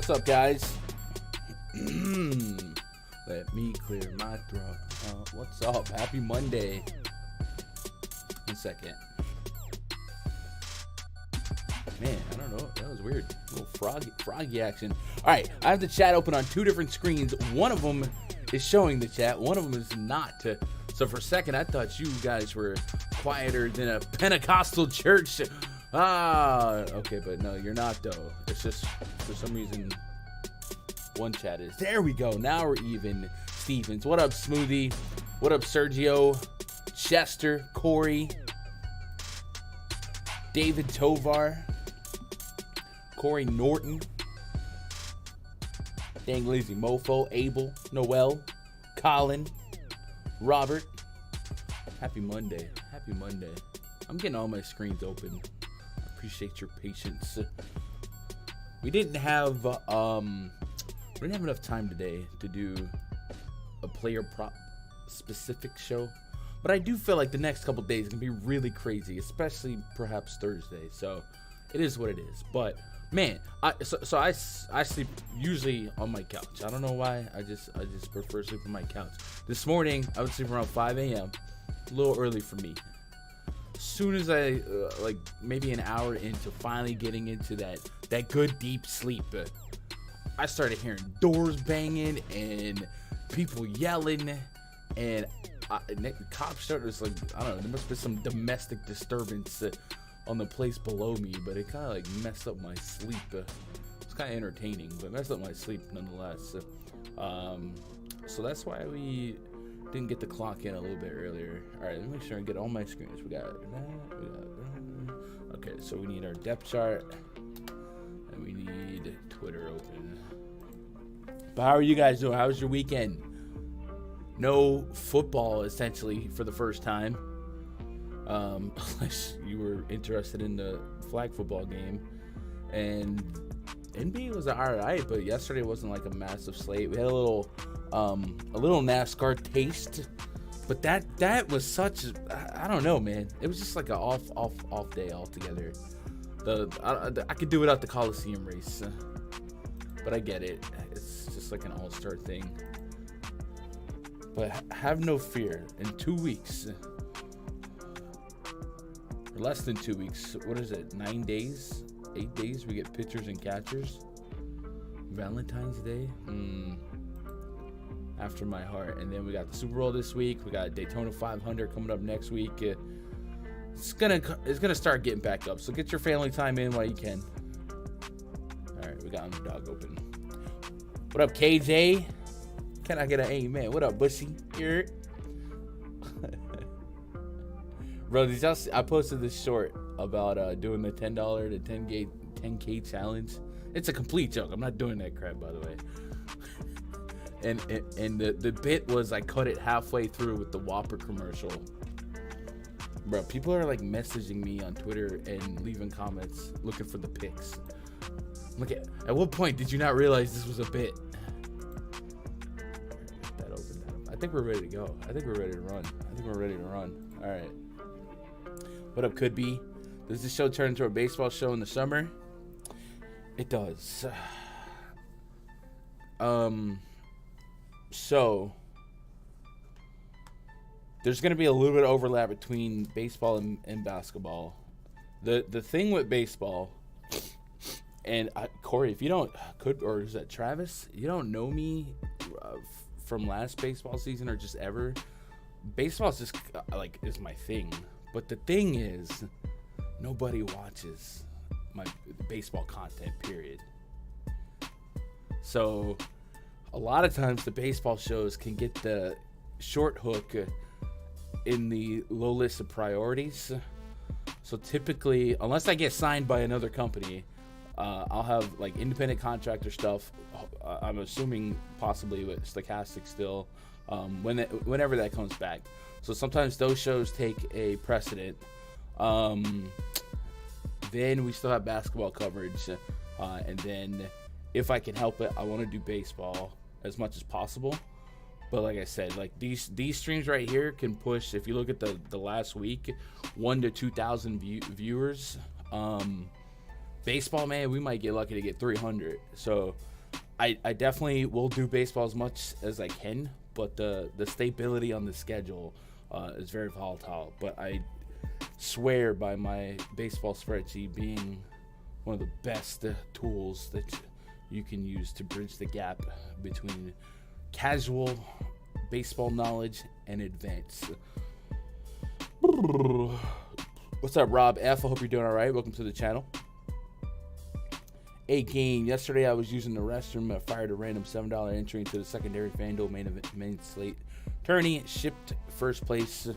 What's up, guys? Let me clear my throat. What's up? Happy Monday. 1 second. Man, I don't know. That was weird. A little froggy action. All right, I have the chat open on two different screens. One of them is showing the chat. One of them is not. So for a second, I thought you guys were quieter than a Pentecostal church. Okay, but no, you're not, though. It's just, for some reason, one chat is. There we go. Now we're even. Stevens. What up, Smoothie? What up, Sergio? Chester, Corey, David Tovar, Corey Norton, Dang Lazy Mofo, Abel, Noel, Colin, Robert. Happy Monday. Happy Monday. I'm getting all my screens open. Appreciate your patience. We didn't have enough time today to do a player prop specific show, but I do feel like the next couple days can be really crazy, especially perhaps Thursday. So it is what it is. But man, I sleep usually on my couch. I don't know why. I just prefer sleeping on my couch. This morning I would sleep around 5 a.m. A little early for me. As soon as I like maybe an hour into finally getting into that good deep sleep, I started hearing doors banging and people yelling, and the cops started like, I don't know, there must be some domestic disturbance on the place below me, but it kind of like messed up my sleep. It's kind of entertaining, but messed up my sleep nonetheless. So that's why we didn't get the clock in a little bit earlier. All right, let me make sure I get all my screens. We got that. Okay, so we need our depth chart, and we need Twitter open. But how are you guys doing? How was your weekend? No football, essentially, for the first time. Unless you were interested in the flag football game. And NBA was alright, but yesterday wasn't like a massive slate. We had a little NASCAR taste, but that was such I don't know, man. It was just like an off day altogether. I could do without the Coliseum race, but I get it. It's just like an all-star thing. But have no fear. In 2 weeks, or less than 2 weeks, what is it? 9 days, 8 days. We get pitchers and catchers. Valentine's Day. After my heart. And then we got the Super Bowl this week. We got Daytona 500 coming up next week. It's gonna start getting back up. So get your family time in while you can. All right, we got Underdog open. What up, KJ? Can I get an amen? What up, Bushy? Here. Bro, did y'all see, I posted this short about doing the $10 to 10K challenge. It's a complete joke. I'm not doing that crap, by the way. And the bit was I cut it halfway through with the Whopper commercial. Bro, people are like messaging me on Twitter and leaving comments looking for the pics. Look at what point did you not realize this was a bit? That opened up. I think we're ready to go. I think we're ready to run. All right. What up, could be? Does this show turn into a baseball show in the summer? It does. So there's going to be a little bit of overlap between baseball and basketball. The thing with baseball, and Corey, if you don't, or is that Travis? You don't know me from last baseball season or just ever. Baseball is just like is my thing. But the thing is, nobody watches my baseball content, period. So a lot of times the baseball shows can get the short hook in the low list of priorities. So typically, unless I get signed by another company, I'll have like independent contractor stuff. I'm assuming possibly with Stochastic still, whenever that comes back. So sometimes those shows take a precedent. Then we still have basketball coverage, and then if I can help it, I want to do baseball as much as possible. But like I said, like these streams right here can push. If you look at the last week, 1,000 to 2,000 viewers. Baseball, man, we might get lucky to get 300. So I definitely will do baseball as much as I can, but the stability on the schedule is very volatile. But I swear by my baseball spreadsheet being one of the best tools that you can use to bridge the gap between casual baseball knowledge and advanced. What's up, Rob F? I hope you're doing all right. Welcome to the channel. A game. Yesterday, I was using the restroom. I fired a random $7 entry into the secondary FanDuel main slate tourney. Shipped first place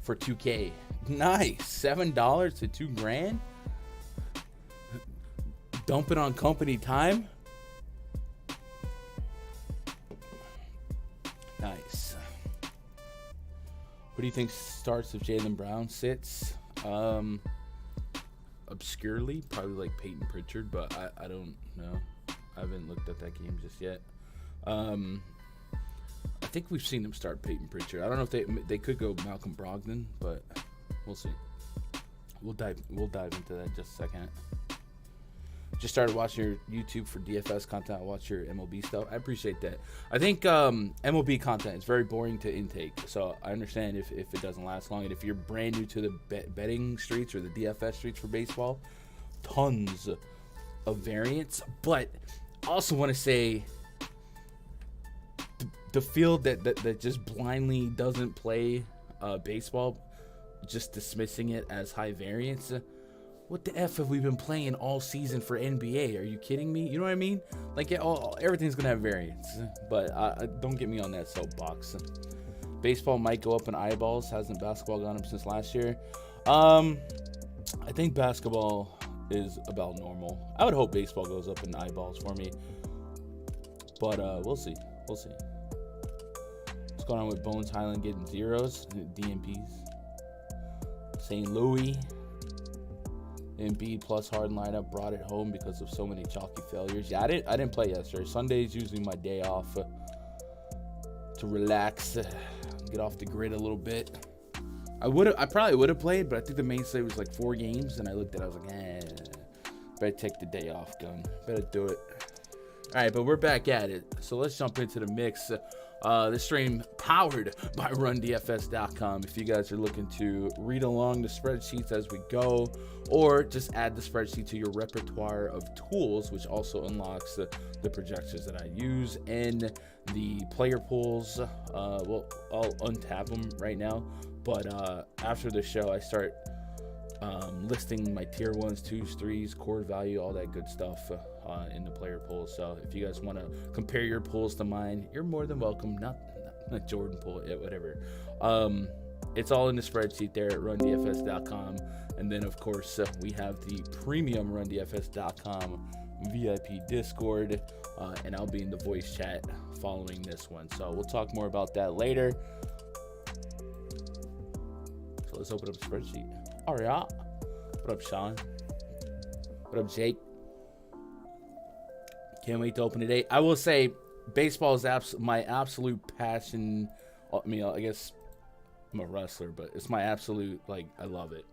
for $2K. Nice. $7 to $2,000. Dump it on company time. Nice. What do you think starts if Jaylen Brown sits? Obscurely, probably like Peyton Pritchard, but I don't know. I haven't looked at that game just yet. I think we've seen them start Peyton Pritchard. I don't know if they could go Malcolm Brogdon, but we'll see. We'll dive into that in just a second. Just started watching your YouTube for DFS content. I watch your MLB stuff. I appreciate that. I think MLB content is very boring to intake, so I understand if it doesn't last long. And if you're brand new to the betting streets or the DFS streets for baseball, tons of variants. But I also want to say the field that just blindly doesn't play baseball, just dismissing it as high variance. What the F have we been playing all season for NBA? Are you kidding me? You know what I mean? Like, everything's going to have variance. But don't get me on that soapbox. Baseball might go up in eyeballs. Hasn't basketball gone up since last year? I think basketball is about normal. I would hope baseball goes up in eyeballs for me. But we'll see. We'll see. What's going on with Bones Highland getting zeros? DMPs. St. Louis. Embiid plus hard lineup brought it home because of so many chalky failures. Yeah, I didn't play yesterday. Sunday's usually my day off to relax, get off the grid a little bit. I probably would have played, but I think the main slate was like 4 games, and I looked at it, I was like, better take the day off, gun. Better do it. All right, but we're back at it. So let's jump into the mix. This stream powered by RunDFS.com. If you guys are looking to read along the spreadsheets as we go, or just add the spreadsheet to your repertoire of tools, which also unlocks the projections that I use and the player pools. Well, I'll untap them right now, but after the show, I start listing my tier 1s, 2s, 3s, core value, all that good stuff in the player pools. So if you guys want to compare your pools to mine, you're more than welcome. Not Jordan pool, whatever. It's all in the spreadsheet there at RunDFS.com. And then, of course, we have the premium RunDFS.com VIP Discord, and I'll be in the voice chat following this one. So we'll talk more about that later. So let's open up the spreadsheet. All right. What up, Sean? What up, Jake? Can't wait to open today. I will say, baseball is my absolute passion. I mean, I guess I'm a wrestler, but it's my absolute, like, I love it.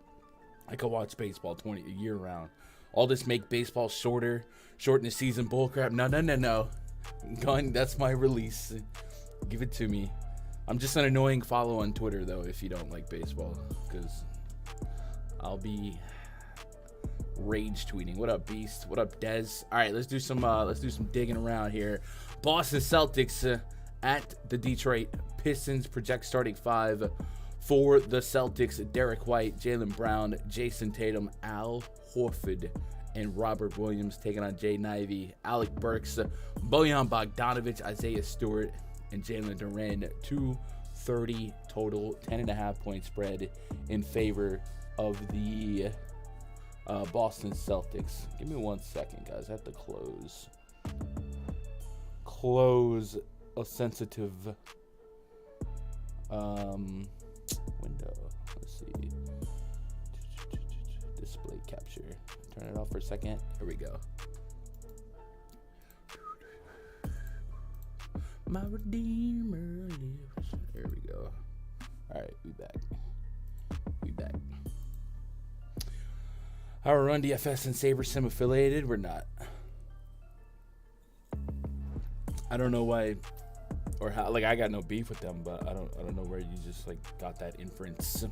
I could watch baseball year round. All this make baseball shorten the season bullcrap. No. Gun, that's my release. Give it to me. I'm just an annoying follow on Twitter, though, if you don't like baseball, because I'll be rage tweeting. What up, Beast? What up, Dez? All right, let's do some digging around here. Boston Celtics at the Detroit Pistons. Project starting 5 for the Celtics: Derek White, Jaylen Brown, Jason Tatum, Al Horford, and Robert Williams taking on Jay Ivey, Alec Burks, Bojan Bogdanovic, Isaiah Stewart, and Jalen Duren. 230 total, 10.5 point spread in favor of the Boston Celtics. Give me 1 second, guys. I have to close a sensitive window. Let's see. Display capture. Turn it off for a second. Here we go. My Redeemer lives. There we go. All right, we back. Our Run DFS and Saber Sim affiliated? We're not. I don't know why or how. Like, I got no beef with them, but I don't know where you just like got that inference.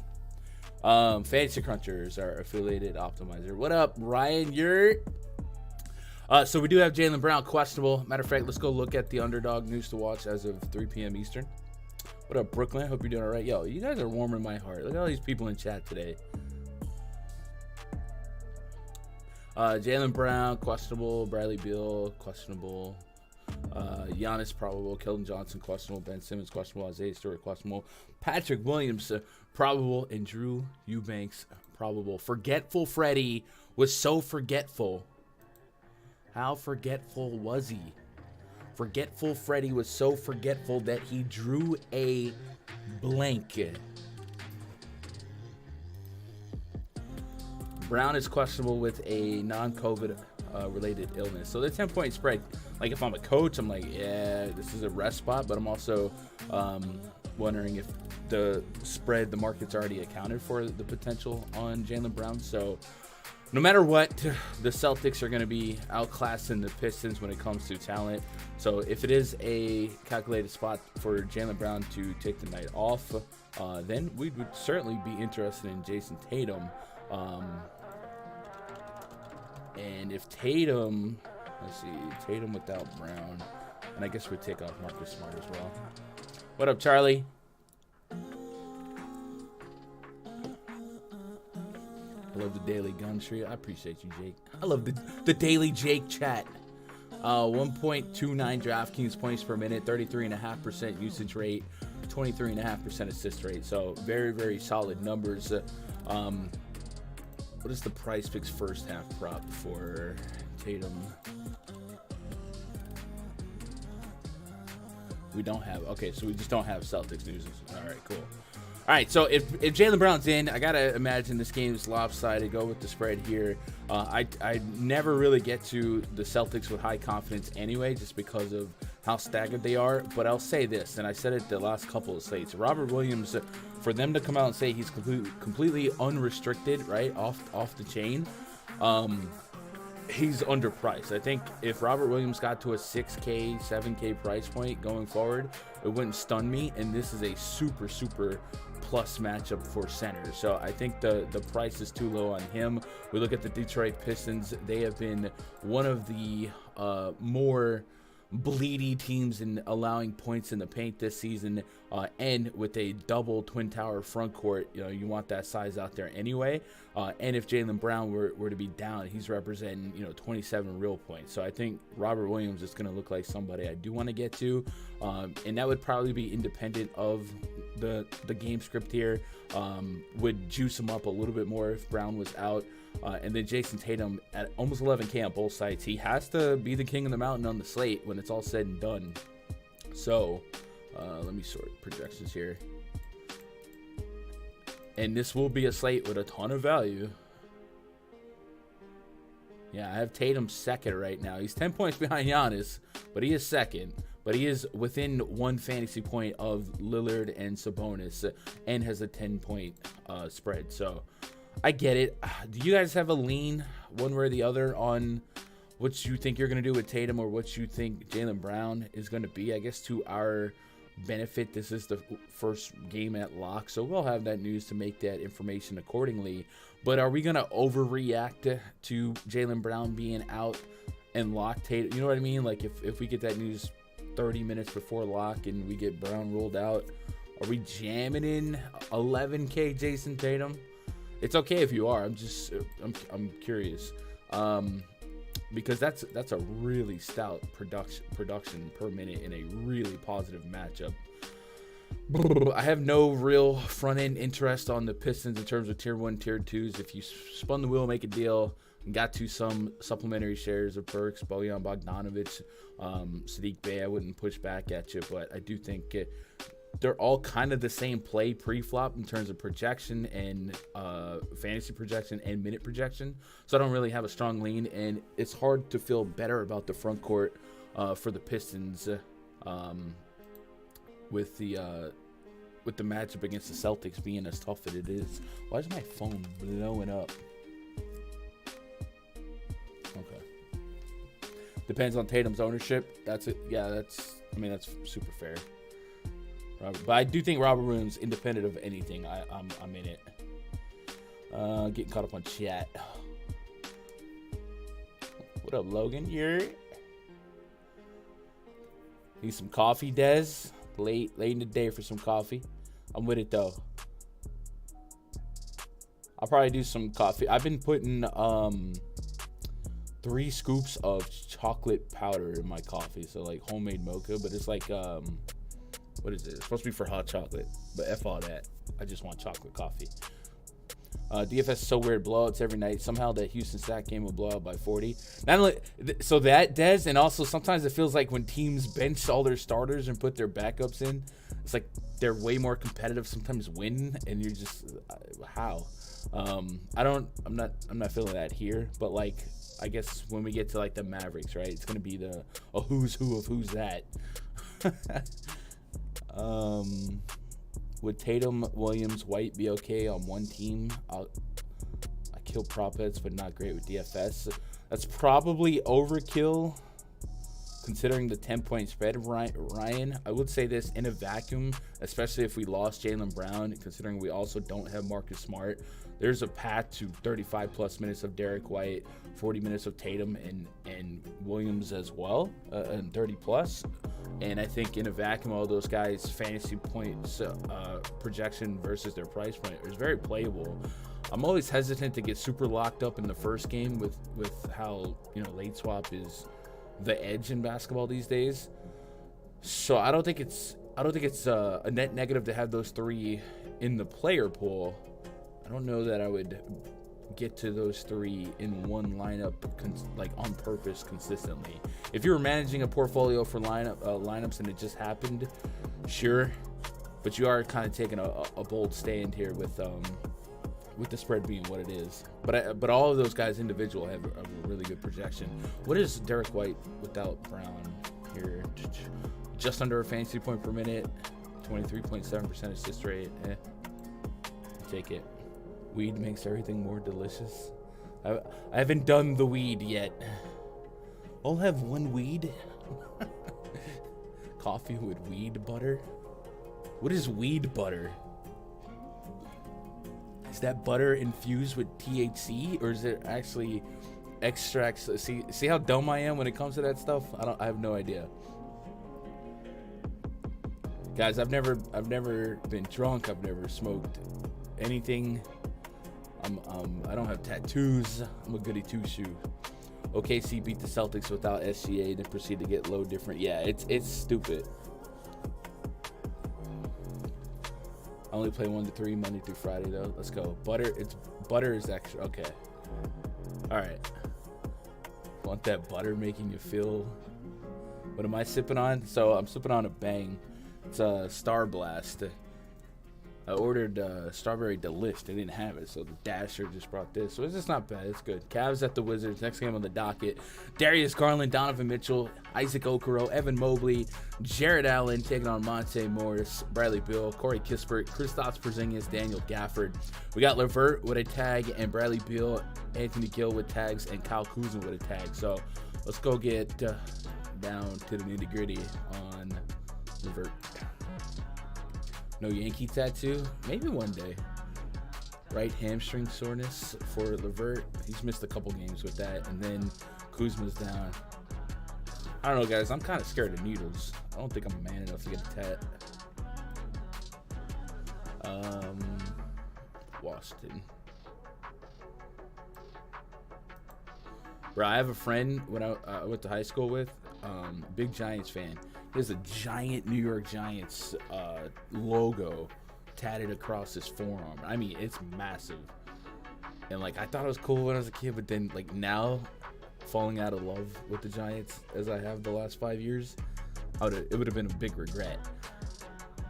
Fantasy Crunchers, our affiliated optimizer. What up, Ryan Yurt? So we do have Jaylen Brown questionable. Matter of fact, let's go look at the underdog news to watch as of 3 p.m. Eastern. What up, Brooklyn? Hope you're doing all right. Yo, you guys are warming my heart. Look at all these people in chat today. Jaylen Brown, questionable. Bradley Beal, questionable. Giannis, probable. Keldon Johnson, questionable. Ben Simmons, questionable. Isaiah Stewart, questionable. Patrick Williams, probable. And Drew Eubanks, probable. Forgetful Freddie was so forgetful. How forgetful was he? Forgetful Freddie was so forgetful that he drew a blank. Brown is questionable with a non-COVID related illness. So the 10-point spread, like if I'm a coach, I'm like, yeah, this is a rest spot, but I'm also wondering if the spread, the market's already accounted for the potential on Jaylen Brown. So no matter what, the Celtics are going to be outclassing the Pistons when it comes to talent. So if it is a calculated spot for Jaylen Brown to take the night off, then we would certainly be interested in Jason Tatum. And if Tatum, let's see, Tatum without Brown, and I guess we'd take off Marcus Smart as well. What up, Charlie? I love the Daily Gun Street. I appreciate you, Jake. I love the Daily Jake chat. 1.29 DraftKings points per minute, 33.5% usage rate, 23.5% assist rate. So very, very solid numbers. What is the PrizePicks first half prop for Tatum? We don't have. Okay, so we just don't have Celtics news. All right, cool. All right, so if Jaylen Brown's in, I got to imagine this game is lopsided. Go with the spread here. I never really get to the Celtics with high confidence anyway, just because of how staggered they are. But I'll say this, and I said it the last couple of slates. Robert Williams, for them to come out and say he's completely unrestricted, right, off the chain, he's underpriced. I think if Robert Williams got to a 6K, 7K price point going forward, it wouldn't stun me. And this is a super, super plus matchup for center. So I think the price is too low on him. We look at the Detroit Pistons. They have been one of the more bleedy teams in allowing points in the paint this season, and with a double twin tower front court, you want that size out there anyway. And if Jaylen Brown were to be down, he's representing 27 real points. So I think Robert Williams is going to look like somebody I do want to get to, and that would probably be independent of the game script here. Would juice him up a little bit more if Brown was out. And then Jason Tatum at almost 11K on both sides. He has to be the king of the mountain on the slate when it's all said and done. So let me sort projections here. And this will be a slate with a ton of value. Yeah, I have Tatum second right now. He's 10 points behind Giannis, but he is second. But he is within one fantasy point of Lillard and Sabonis, and has a 10-point spread. So I get it. Do you guys have a lean one way or the other on what you think you're going to do with Tatum, or what you think Jaylen Brown is going to be? I guess to our benefit, this is the first game at lock, so we'll have that news to make that information accordingly. But are we going to overreact to Jaylen Brown being out and lock Tatum? You know what I mean? Like if we get that news 30 minutes before lock and we get Brown rolled out, are we jamming in 11K Jason Tatum? It's okay if you are. I'm curious, because that's a really stout production per minute in a really positive matchup. I have no real front end interest on the Pistons in terms of tier 1, tier 2s. If you spun the wheel, make a deal, and got to some supplementary shares of Burks, Bojan Bogdanovic, Sadiq Bey, I wouldn't push back at you, but I do think they're all kind of the same play pre-flop in terms of projection and fantasy projection and minute projection. So I don't really have a strong lean, and it's hard to feel better about the front court for the Pistons with the matchup against the Celtics being as tough as it is. Why is my phone blowing up? Okay. Depends on Tatum's ownership. That's it. Yeah, that's super fair. But I do think Robert Williams, independent of anything, I'm in it. Getting caught up on chat. What up, Logan? Need some coffee, Dez? Late in the day for some coffee. I'm with it though. I'll probably do some coffee. I've been putting 3 scoops of chocolate powder in my coffee, so like homemade mocha, but it's like what is it? It's supposed to be for hot chocolate, but F all that. I just want chocolate coffee. DFS is so weird. Blowouts every night. Somehow that Houston Sack game will blow out by 40. Not only so that Dez, and also sometimes it feels like when teams bench all their starters and put their backups in, it's like they're way more competitive. Sometimes win, and you're just how. I'm not feeling that here, but like I guess when we get to like the Mavericks, right? It's gonna be a who's who of who's that. Would Tatum, Williams, White be okay on one team? I kill prop bets, but not great with DFS. That's probably overkill, considering the 10-point spread, Ryan. I would say this in a vacuum, especially if we lost Jaylen Brown, considering we also don't have Marcus Smart. There's a path to 35-plus minutes of Derek White, 40 minutes of Tatum, and Williams as well, and 30-plus. And I think in a vacuum, all those guys' fantasy points projection versus their price point is very playable. I'm always hesitant to get super locked up in the first game with how late swap is the edge in basketball these days. So I don't think it's a net negative to have those 3 in the player pool. I don't know that I would get to those 3 in one lineup like on purpose consistently. If you were managing a portfolio for lineups and it just happened, sure, but you are kind of taking a bold stand here with the spread being what it is. But all of those guys individual have a really good projection. What is Derek White without Brown here? Just under a fantasy point per minute, 23.7% assist rate. Take it. Weed makes everything more delicious. I haven't done the weed yet. I'll have one weed. Coffee with weed butter. What is weed butter? Is that butter infused with THC, or is it actually extracts? See how dumb I am when it comes to that stuff? I have no idea. Guys, I've never been drunk. I've never smoked anything. I don't have tattoos. I'm a goody two-shoe. OKC beat the Celtics without SGA, then proceed to get low different. Yeah, it's stupid. I only play 1 to 3 Monday through Friday though. Let's go. Butter is extra. Okay. All right. Want that butter making you feel? What am I sipping on? So I'm sipping on a Bang. It's a Star Blast. I ordered Strawberry Delish. They didn't have it, so the Dasher just brought this. So it's just not bad. It's good. Cavs at the Wizards. Next game on the docket. Darius Garland, Donovan Mitchell, Isaac Okoro, Evan Mobley, Jared Allen taking on Monte Morris, Bradley Beal, Corey Kispert, Kristaps Porzingis, Daniel Gafford. We got LeVert with a tag, and Bradley Beal, Anthony Gill with tags, and Kyle Kuzma with a tag. So let's go get down to the nitty-gritty on LeVert. No Yankee tattoo? Maybe one day. Right hamstring soreness for LeVert. He's missed a couple games with that. And then Kuzma's down. I don't know, guys. I'm kind of scared of needles. I don't think I'm man enough to get a tat. Washington. Bro, I have a friend when I went to high school with, big Giants fan. He has a giant New York Giants logo tatted across his forearm. I mean, it's massive. And like, I thought it was cool when I was a kid, but then like now, falling out of love with the Giants as I have the last 5 years, it would have been a big regret.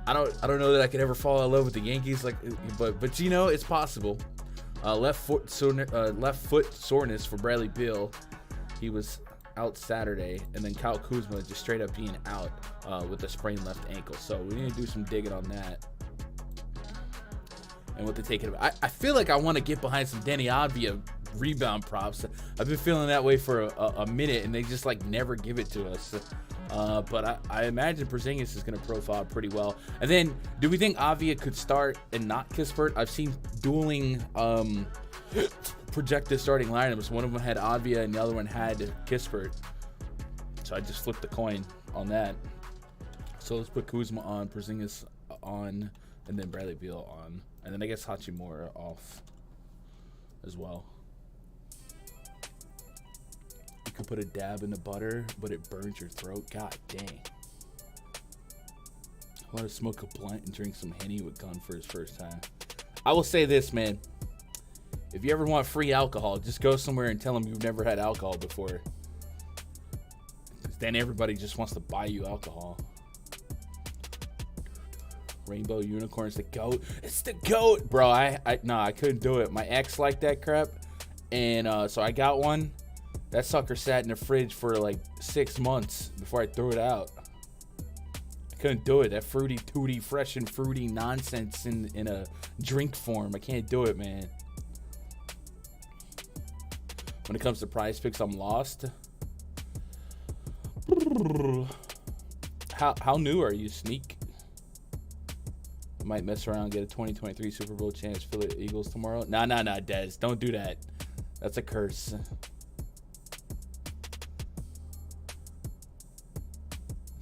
I don't know that I could ever fall in love with the Yankees, like, but you know, it's possible. Left foot soreness for Bradley Beal. He was out Saturday, and then Kyle Kuzma just straight up being out with a sprained left ankle. So we need to do some digging on that. And what to take it about. I feel like I want to get behind some Denny Avdia rebound props. I've been feeling that way for a minute, and they just like never give it to us. But I imagine Porzingis is going to profile pretty well. And then, do we think Avia could start and not Kispert? I've seen dueling projected starting lineups. One of them had Avia, and the other one had Kispert. So I just flipped the coin on that. So let's put Kuzma on, Porzingis on, and then Bradley Beal on. And then I guess Hachimura off as well. You could put a dab in the butter, but it burns your throat. God dang. I want to smoke a blunt and drink some Henny with Gunn for his first time. I will say this, man. If you ever want free alcohol, just go somewhere and tell them you've never had alcohol before. Then everybody just wants to buy you alcohol. Rainbow Unicorn's the GOAT. It's the GOAT. Bro, I couldn't do it. My ex liked that crap. And so I got one. That sucker sat in the fridge for like 6 months before I threw it out. I couldn't do it. That fruity tooty, fresh and fruity nonsense in a drink form. I can't do it, man. When it comes to PrizePicks, I'm lost. How new are you, Sneak? I might mess around and get a 2023 Super Bowl chance. Philly Eagles tomorrow. Nah, Dez. Don't do that. That's a curse.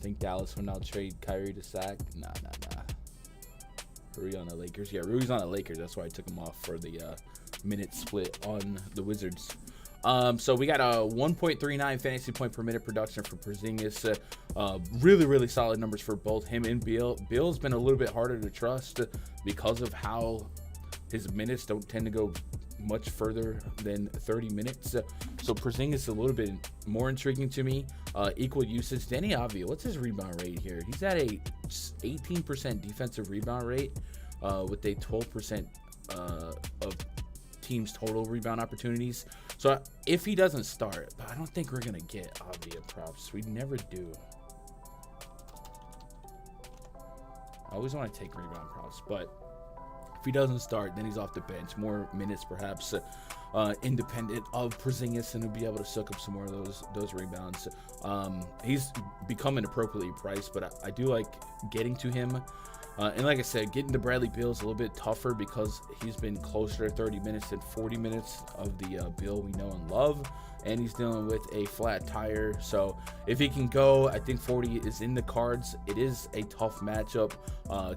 I think Dallas will now trade Kyrie to Sack. Nah. Rui on the Lakers. Yeah, Rui's on the Lakers. That's why I took him off for the minute split on the Wizards. So we got a 1.39 fantasy point per minute production for Porzingis. Really solid numbers for both him and Beal. Beal's been a little bit harder to trust because of how his minutes don't tend to go much further than 30 minutes. So Porzingis a little bit more intriguing to me. Equal usage. Danny Avdia, what's his rebound rate here? He's at a 18% defensive rebound rate with a 12% of team's total rebound opportunities. So if he doesn't start, but I don't think we're gonna get Avdia props. We never do. I always want to take rebound props, but if he doesn't start, then he's off the bench. More minutes, perhaps, independent of Porzingis, and he'll be able to suck up some more of those rebounds. He's becoming appropriately priced, but I do like getting to him. And like I said, getting to Bradley Beal is a little bit tougher because he's been closer to 30 minutes than 40 minutes of the Beal we know and love. And he's dealing with a flat tire. So if he can go, I think 40 is in the cards. It is a tough matchup.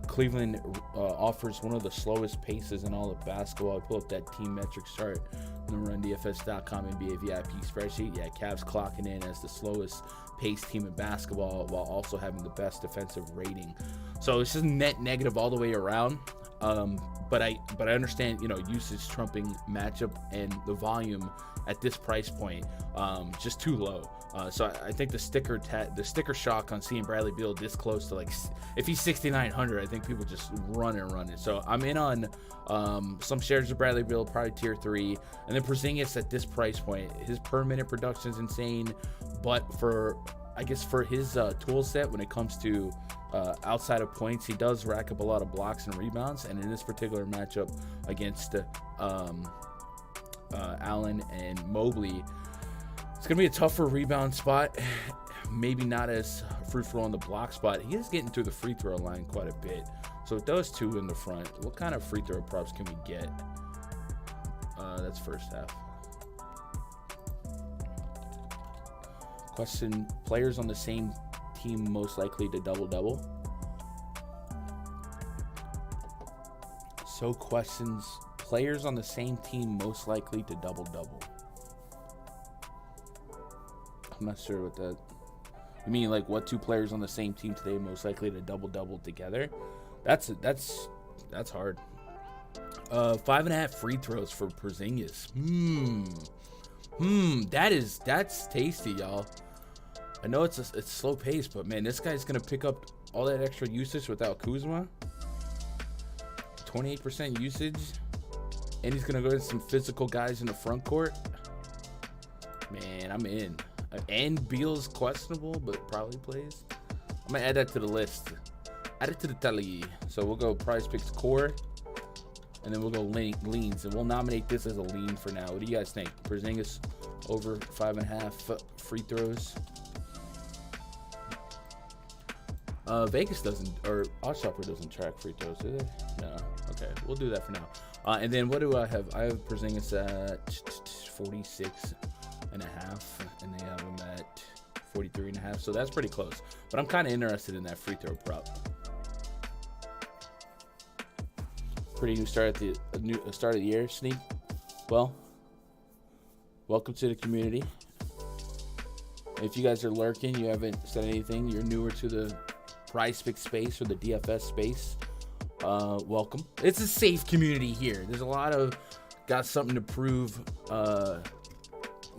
Cleveland offers one of the slowest paces in all of basketball. I pull up that team metrics chart on the RunDFS.com NBA VIP spreadsheet. Yeah, Cavs clocking in as the slowest pace team in basketball while also having the best defensive rating. So it's just net negative all the way around. But I understand, usage trumping matchup and the volume at this price point, just too low. So I think the sticker shock on seeing Bradley Beal this close to, like, if he's 6,900, I think people just run it. So I'm in on some shares of Bradley Beal, probably tier 3, and then Porzingis at this price point. His per minute production is insane, but for his tool set when it comes to outside of points, he does rack up a lot of blocks and rebounds. And in this particular matchup against Allen and Mobley, it's going to be a tougher rebound spot. Maybe not as fruitful on the block spot. He is getting to the free throw line quite a bit. So with those two in the front, what kind of free throw props can we get? That's first half. Question, players on the same team most likely to double-double? So questions, players on the same team most likely to double-double. I'm not sure what that... You mean like what two players on the same team today most likely to double-double together? That's hard. 5.5 free throws for Porzingis. That's tasty, y'all. I know it's slow pace, but man, this guy's gonna pick up all that extra usage without Kuzma. 28% usage, and he's gonna go to some physical guys in the front court. Man, I'm in. And Beal's questionable, but probably plays. I'm gonna add that to the list. Add it to the tally. So we'll go PrizePicks core. and then we'll go leans, and we'll nominate this as a lean for now. What do you guys think? Porzingis over 5.5 free throws. Vegas doesn't, or OddsShopper doesn't track free throws, do they? No. Okay, we'll do that for now. And then what do I have? I have Porzingis at 46.5, and they have him at 43.5. So that's pretty close. But I'm kind of interested in that free throw prop. Pretty new start at the start of the year, Sneak. Well, welcome to the community. If you guys are lurking, you haven't said anything, you're newer to the PrizePicks space or the DFS space, welcome. It's a safe community here. There's a lot of got something to prove. What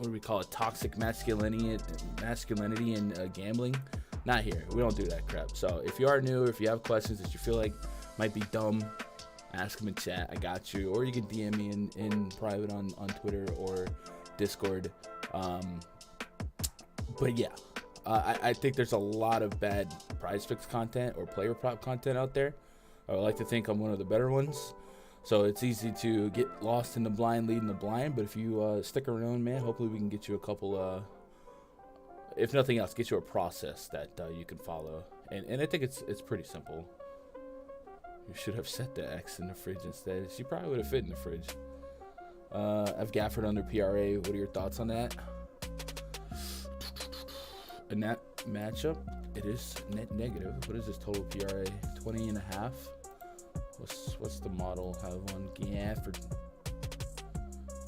do we call it? Toxic masculinity and gambling. Not here. We don't do that crap. So if you are new, if you have questions that you feel like might be dumb, ask them in chat. I got you. Or you can DM me in private on Twitter or Discord. But yeah, I think there's a lot of bad PrizePicks content or player prop content out there. I would like to think I'm one of the better ones. So it's easy to get lost in the blind, leading the blind. But if you stick around, man, hopefully we can get you a couple, if nothing else, get you a process that you can follow. And I think it's pretty simple. You should have set the X in the fridge instead. She probably would have fit in the fridge. I've Gafford under PRA. What are your thoughts on that? In that matchup, it is net negative. What is this total PRA? 20.5. What's the model have on Gafford?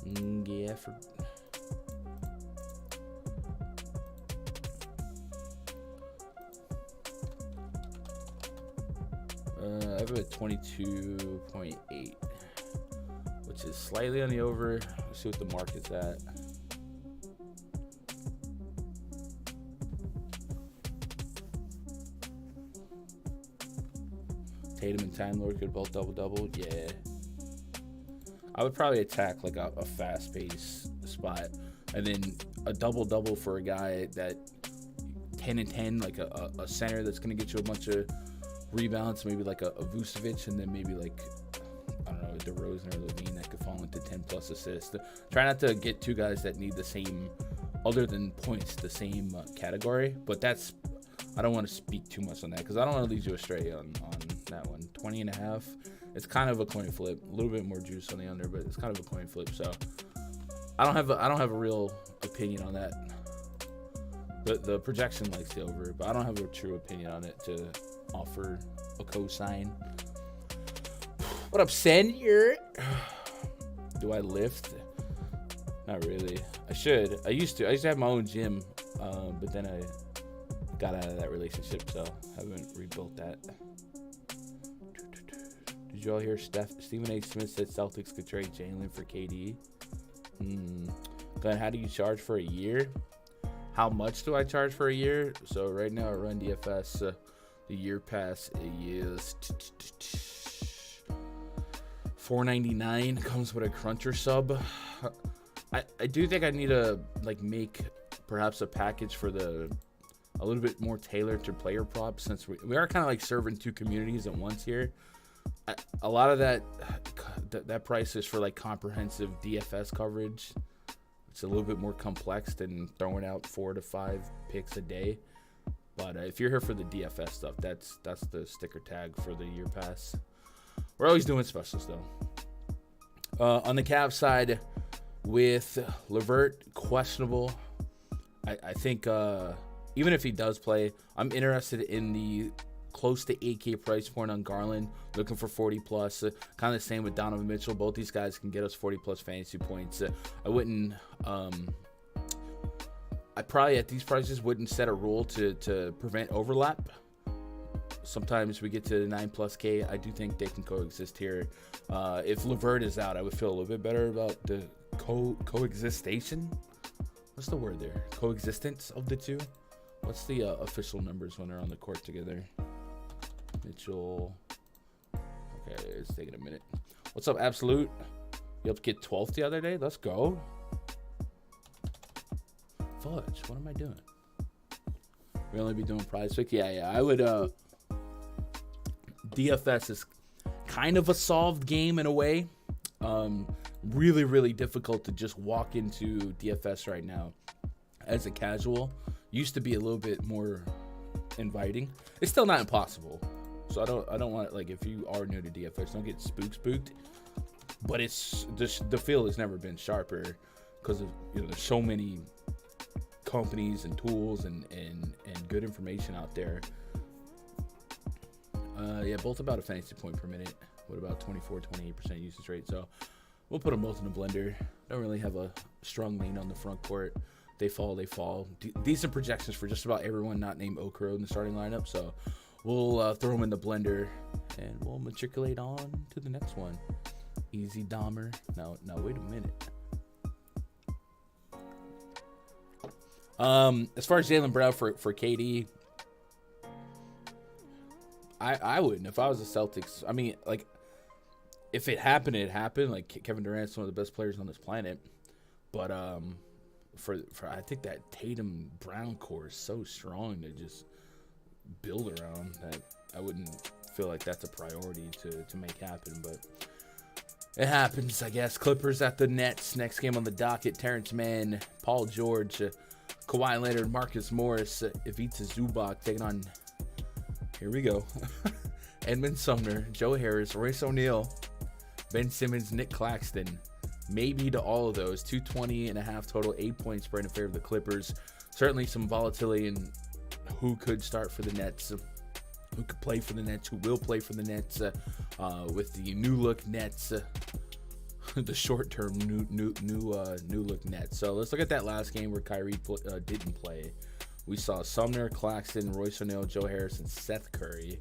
Gafford. I have it at 22.8, which is slightly on the over. Let's see what the market's at. Tatum and Time Lord could both double-double. Yeah. I would probably attack like a fast-paced spot. And then a double-double for a guy that 10 and 10, like a center that's going to get you a bunch of rebounds, maybe like a Vucevic, and then maybe like, I don't know, DeRozan or Levine that could fall into 10-plus assists. Try not to get two guys that need the same, other than points, the same category. But that's, I don't want to speak too much on that because I don't want to lead you astray on that one. 20.5. It's kind of a coin flip. A little bit more juice on the under, but it's kind of a coin flip. So I don't have a real opinion on that. The projection likes the over, but I don't have a true opinion on it to offer a cosign. What up, Senior? Do I lift? Not really. I should. I used to have my own gym, but then I got out of that relationship, so haven't rebuilt that. Did you all hear Stephen A. Smith said Celtics could trade Jalen for KD? Glenn, how do you charge for a year? How much do I charge for a year? So right now at Run DFS, the year pass is $4.99. Comes with a Cruncher sub. I do think I need to make perhaps a package for a little bit more tailored to player props, since we are kind of like serving two communities at once here. A lot of that price is for like comprehensive DFS coverage. It's a little bit more complex than throwing out 4 to 5 picks a day. But if you're here for the DFS stuff, that's the sticker tag for the year pass. We're always doing specials though. On the Cavs side, with LeVert questionable, I think even if he does play, I'm interested in the close to 8K price point on Garland, looking for 40 plus. Kind of the same with Donovan Mitchell. Both these guys can get us 40 plus fantasy points. I wouldn't. I probably at these prices wouldn't set a rule to prevent overlap. Sometimes we get to 9+K. I do think they can coexist here. If LeVert is out, I would feel a little bit better about the coexistation. What's the word there? Coexistence of the two. What's the official numbers when they're on the court together? Mitchell. Okay, it's taking a minute. What's up, Absolute? You helped get 12th the other day? Let's go. Fudge, what am I doing? We only be doing PrizePicks? Yeah. I would. DFS is kind of a solved game in a way. Really, really difficult to just walk into DFS right now as a casual. Used to be a little bit more inviting. It's still not impossible. So I don't want, like, if you are new to DFS, don't get spooked. But it's just, the field has never been sharper because of, there's so many companies and tools and good information out there. Yeah, both about a fantasy point per minute. What about 28% usage rate? So we'll put them both in the blender. Don't really have a strong lean on the front court. They fall. Decent projections for just about everyone not named Okoro in the starting lineup. So we'll throw them in the blender and we'll matriculate on to the next one. Easy Dahmer. Now wait a minute. As far as Jaylen Brown for KD, I wouldn't if I was the Celtics. I mean, like, if it happened, it happened. Like, Kevin Durant's one of the best players on this planet, but for I think that Tatum Brown core is so strong to just build around that I wouldn't feel like that's a priority to make happen, but it happens, I guess. Clippers at the Nets. Next game on the docket: Terrence Mann, Paul George, Kawhi Leonard, Marcus Morris, Ivica Zubac taking on, here we go, Edmund Sumner, Joe Harris, Royce O'Neal, Ben Simmons, Nick Claxton. Maybe to all of those. 220.5 total, 8-point spread in favor of the Clippers. Certainly some volatility in who could start for the Nets, who could play for the Nets, who will play for the Nets, with the new look Nets, the short-term new look Nets. So let's look at that last game where Kyrie didn't play. We saw Sumner, Claxton, Royce O'Neal, Joe Harris, and Seth Curry.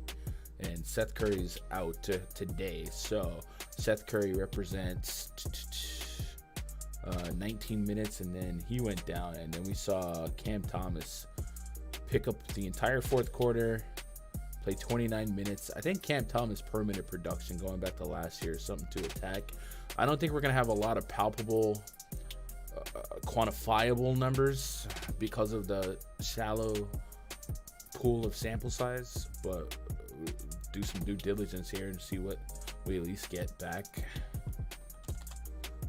And Seth Curry's out today. So Seth Curry represents 19 minutes, and then he went down. And then we saw Cam Thomas pick up the entire fourth quarter, play 29 minutes. I think Cam Thomas' per minute production going back to last year is something to attack. I don't think we're going to have a lot of palpable, quantifiable numbers because of the shallow pool of sample size, but do some due diligence here and see what we at least get back.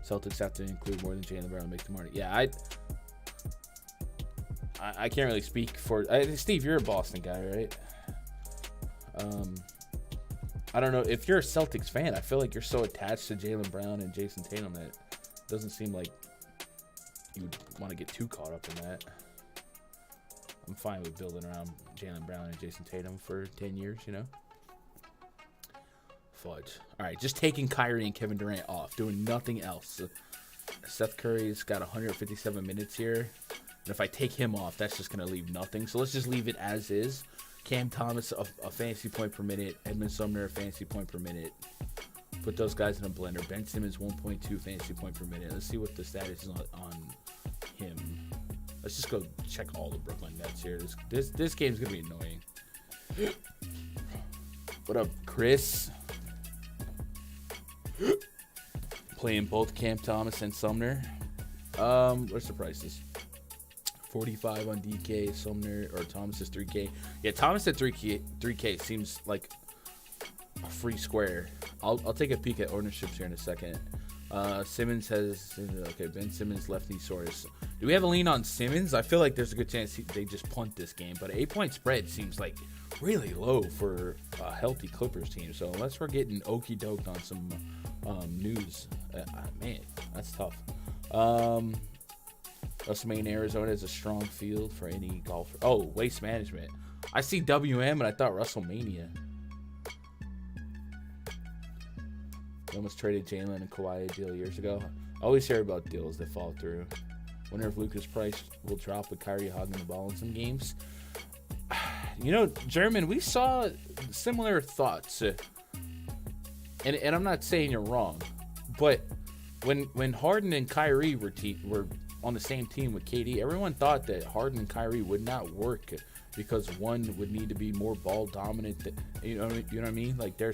Celtics have to include more than Jaylen Brown to make the money. Yeah, I can't really speak for Steve. You're a Boston guy, right? I don't know if you're a Celtics fan. I feel like you're so attached to Jaylen Brown and Jason Tatum that it doesn't seem like you would want to get too caught up in that. I'm fine with building around Jaylen Brown and Jason Tatum for 10 years, Fudge. All right, just taking Kyrie and Kevin Durant off, doing nothing else. Seth Curry's got 157 minutes here. And if I take him off, that's just going to leave nothing. So let's just leave it as is. Cam Thomas, a fantasy point per minute. Edmund Sumner, a fantasy point per minute. Put those guys in a blender. Ben Simmons, 1.2 fantasy point per minute. Let's see what the status is on him. Let's just go check all the Brooklyn Nets here. This game's going to be annoying. What up, Chris? Playing both Cam Thomas and Sumner. What's the prices? 45 on DK, Sumner or Thomas is 3K. Yeah, Thomas at 3K seems like a free square. I'll take a peek at ownerships here in a second. Simmons has Ben Simmons, lefty source. Do we have a lean on Simmons? I feel like there's a good chance they just punt this game, but an 8-point spread seems like really low for a healthy Clippers team. So unless we're getting okey doked on some news, man, that's tough. WrestleMania, Arizona is a strong field for any golfer. Oh, Waste Management. I see WM and I thought WrestleMania. We almost traded Jalen and Kawhi a deal years ago. I always hear about deals that fall through. Wonder if Luka's price will drop with Kyrie hogging the ball in some games. German, we saw similar thoughts. And I'm not saying you're wrong, but when Harden and Kyrie were on the same team with KD, everyone thought that Harden and Kyrie would not work because one would need to be more ball dominant. You know what I mean? Like they're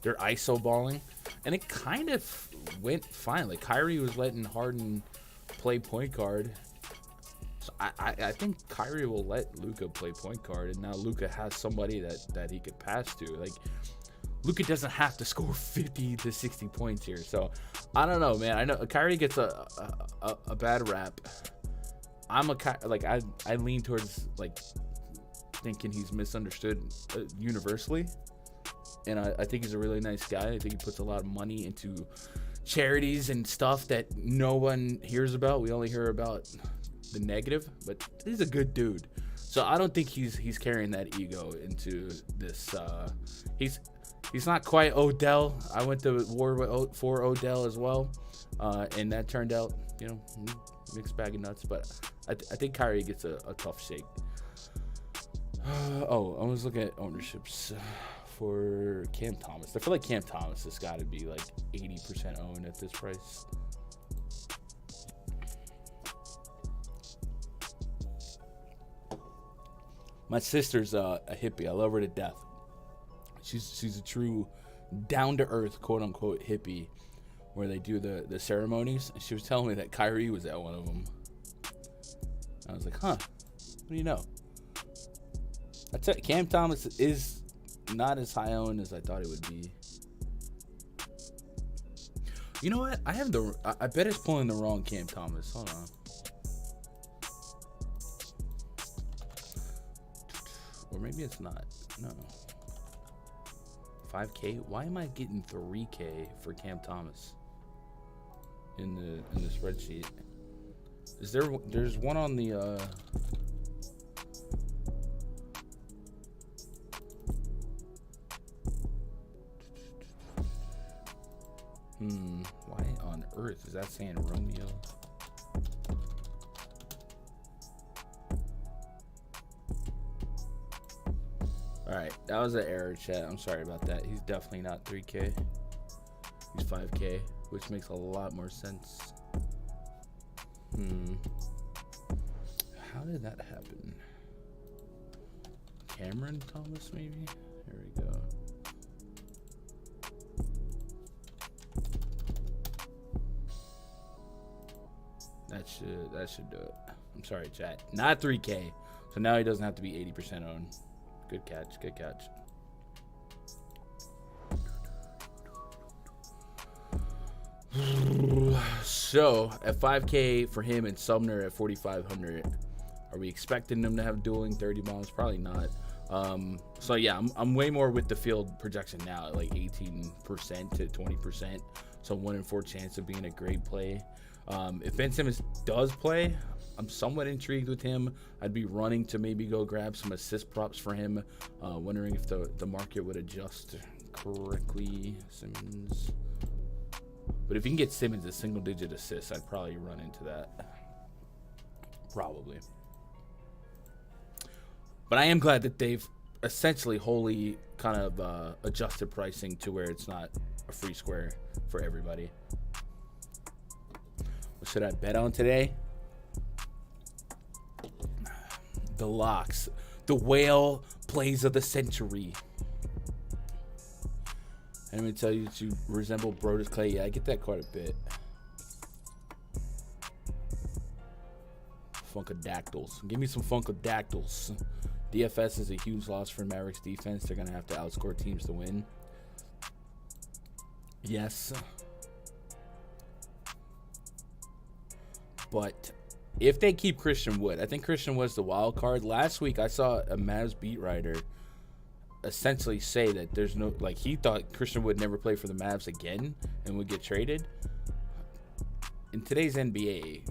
ISO balling, and it kind of went fine. Like Kyrie was letting Harden play point guard. So I think Kyrie will let Luka play point guard, and now Luka has somebody that he could pass to. Like Luka doesn't have to score 50 to 60 points here. So I don't know, man. I know Kyrie gets a bad rap. I lean towards like thinking he's misunderstood universally, and I think he's a really nice guy. I think he puts a lot of money into charities and stuff that no one hears about. We only hear about the negative, but he's a good dude. So I don't think he's carrying that ego into this. He's not quite Odell. I went to war for Odell as well, and that turned out, mixed bag of nuts. But I think Kyrie gets a tough shake. I was looking at ownerships for Cam Thomas. I feel like Cam Thomas has got to be like 80% owned at this price. My sister's a hippie. I love her to death. She's a true down-to-earth, quote-unquote, hippie, where they do the ceremonies. And she was telling me that Kyrie was at one of them. I was like, huh, what do you know? I tell you, Cam Thomas is not as high owned as I thought it would be. You know what? I bet it's pulling the wrong Cam Thomas. Hold on. Or maybe it's not. No. 5K? Why am I getting 3K for Cam Thomas in the spreadsheet? There's one on the why on earth is that saying Romeo? Alright, that was an error, chat. I'm sorry about that. He's definitely not 3K. He's 5K, which makes a lot more sense. How did that happen? Cameron Thomas, maybe? There we go. That should do it. I'm sorry, chat. Not 3K. So now he doesn't have to be 80% owned. Good catch. Good catch. So at 5K for him and Sumner at 4,500, are we expecting them to have dueling 30 bombs? Probably not. So yeah, I'm way more with the field projection now at like 18% to 20%. So 1 in 4 chance of being a great play. If Ben Simmons does play, I'm somewhat intrigued with him. I'd be running to maybe go grab some assist props for him. Wondering if the market would adjust correctly. Simmons. But if you can get Simmons a single-digit assist, I'd probably run into that. Probably. But I am glad that they've essentially wholly kind of adjusted pricing to where it's not a free square for everybody. What should I bet on today? The locks. The whale plays of the century. I'm going to tell you to resemble Brodus Clay. Yeah, I get that quite a bit. Funkadactyls. Give me some Funkadactyls. DFS is a huge loss for Mavericks defense. They're going to have to outscore teams to win. Yes. But if they keep Christian Wood, I think Christian Wood's the wild card. Last week, I saw a Mavs beat writer essentially say that there's no, like, he thought Christian would never play for the Mavs again and would get traded. In today's NBA,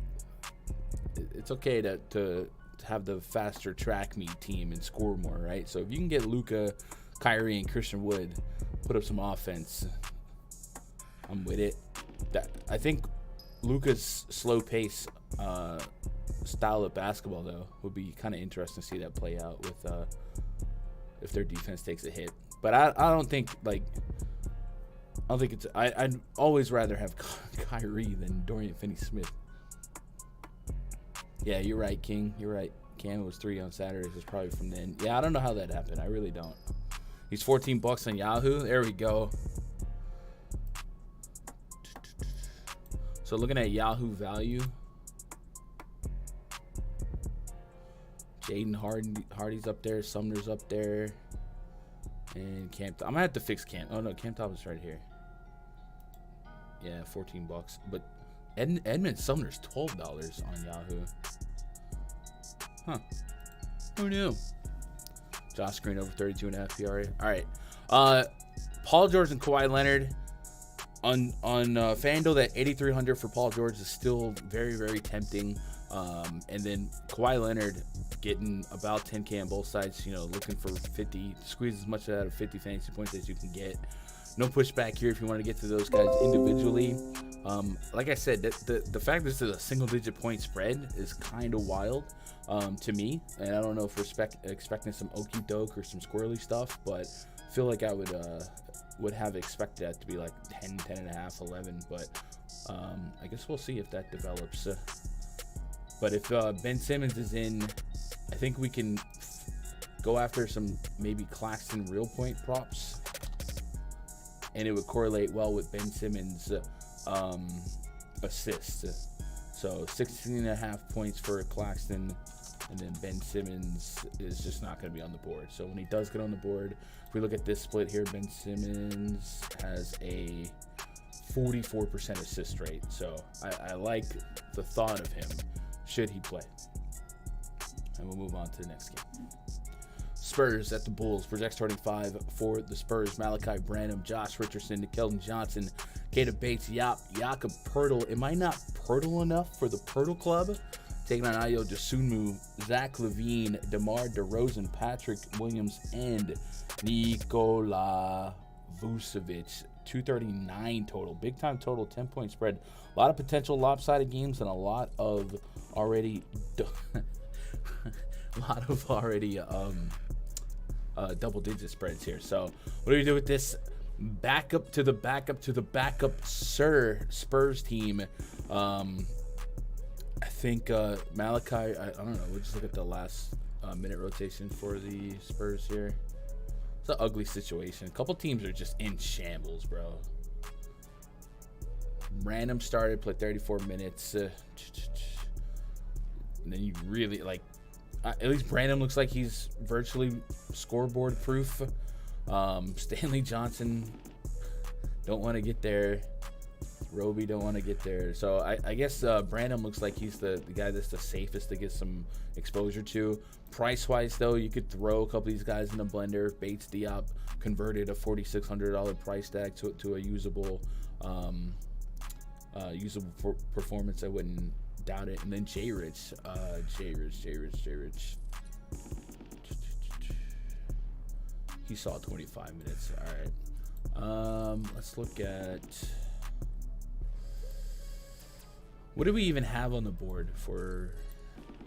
it's okay to have the faster track meet team and score more, right? So if you can get Luka, Kyrie, and Christian Wood put up some offense, I'm with it. I think Luka's slow pace style of basketball, though, would be kind of interesting to see that play out with if their defense takes a hit. But I don't think, like, I'd always rather have Kyrie than Dorian Finney-Smith. Yeah, you're right, King. You're right. Cam was 3 on Saturdays. It's probably from then. Yeah, I don't know how that happened. I really don't. He's $14 on Yahoo. There we go. So looking at Yahoo value, Jaden Hardy's up there, Sumner's up there, And I'm gonna have to fix Cam. Oh no, Cam Thomas right here. Yeah, $14. But Edmund Sumner's $12 on Yahoo. Huh. Who knew? Josh Green over 32.5 PRA. All right. Paul George and Kawhi Leonard on FanDuel. That 8,300 for Paul George is still very, very tempting. And then Kawhi Leonard getting about 10K on both sides. Looking for 50. Squeeze as much out of 50 fantasy points as you can get. No pushback here if you want to get to those guys individually. Like I said, the fact that this is a single-digit point spread is kind of wild to me. And I don't know if we're expecting some okey doke or some squirrely stuff, but I feel like I would have expected that to be like 10, 10.5, 11. But I guess we'll see if that develops. But if Ben Simmons is in, I think we can go after some maybe Claxton real point props. And it would correlate well with Ben Simmons' assists. So 16.5 points for Claxton, and then Ben Simmons is just not going to be on the board. So when he does get on the board, if we look at this split here, Ben Simmons has a 44% assist rate. So I like the thought of him should he play. And we'll move on to the next game. Spurs at the Bulls. Project starting 5 for the Spurs. Malachi Branham, Josh Richardson, Keldon Johnson, Keita Bates, Jakob Poeltl. Am I not Poeltl enough for the Poeltl Club? Taking on Ayo Dosunmu, Zach LaVine, DeMar DeRozan, Patrick Williams, and Nikola Vucevic. 239 total. Big time total, 10-point spread. A lot of potential lopsided games and a lot of already double-digit spreads here. So what do we do with this backup to the backup Spurs team? I think Malachi, I don't know. We'll just look at the last minute rotation for the Spurs here. It's an ugly situation. A couple teams are just in shambles, bro. Random started, played 34 minutes. And then you really, at least Brandon looks like he's virtually scoreboard proof. Stanley Johnson, don't want to get there. Roby don't want to get there. So I guess Brandon looks like he's the guy that's the safest to get some exposure to. Price-wise, though, you could throw a couple of these guys in the blender. Bates Diop converted a $4,600 price tag to a usable performance. I wouldn't doubt it. And then J Rich. He saw 25 minutes. All right. Let's look at, what do we even have on the board for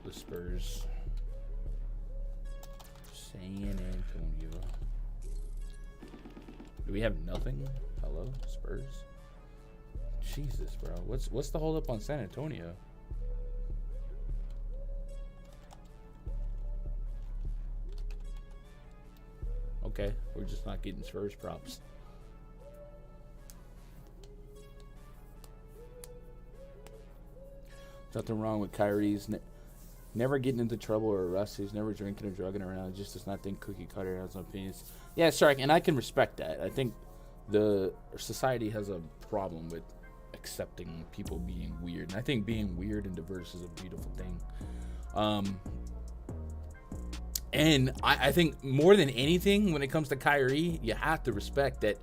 the Spurs? San Antonio. Do we have nothing? Hello, Spurs. Jesus, bro. What's the hold up on San Antonio? Okay, we're just not getting Spurs props. Nothing wrong with Kyrie's never getting into trouble or arrested. He's never drinking or drugging around. He just does not think cookie cutter has no opinions. Yeah, sorry, and I can respect that. I think the society has a problem with accepting people being weird, and I think being weird and diverse is a beautiful thing. And I think more than anything, when it comes to Kyrie, you have to respect that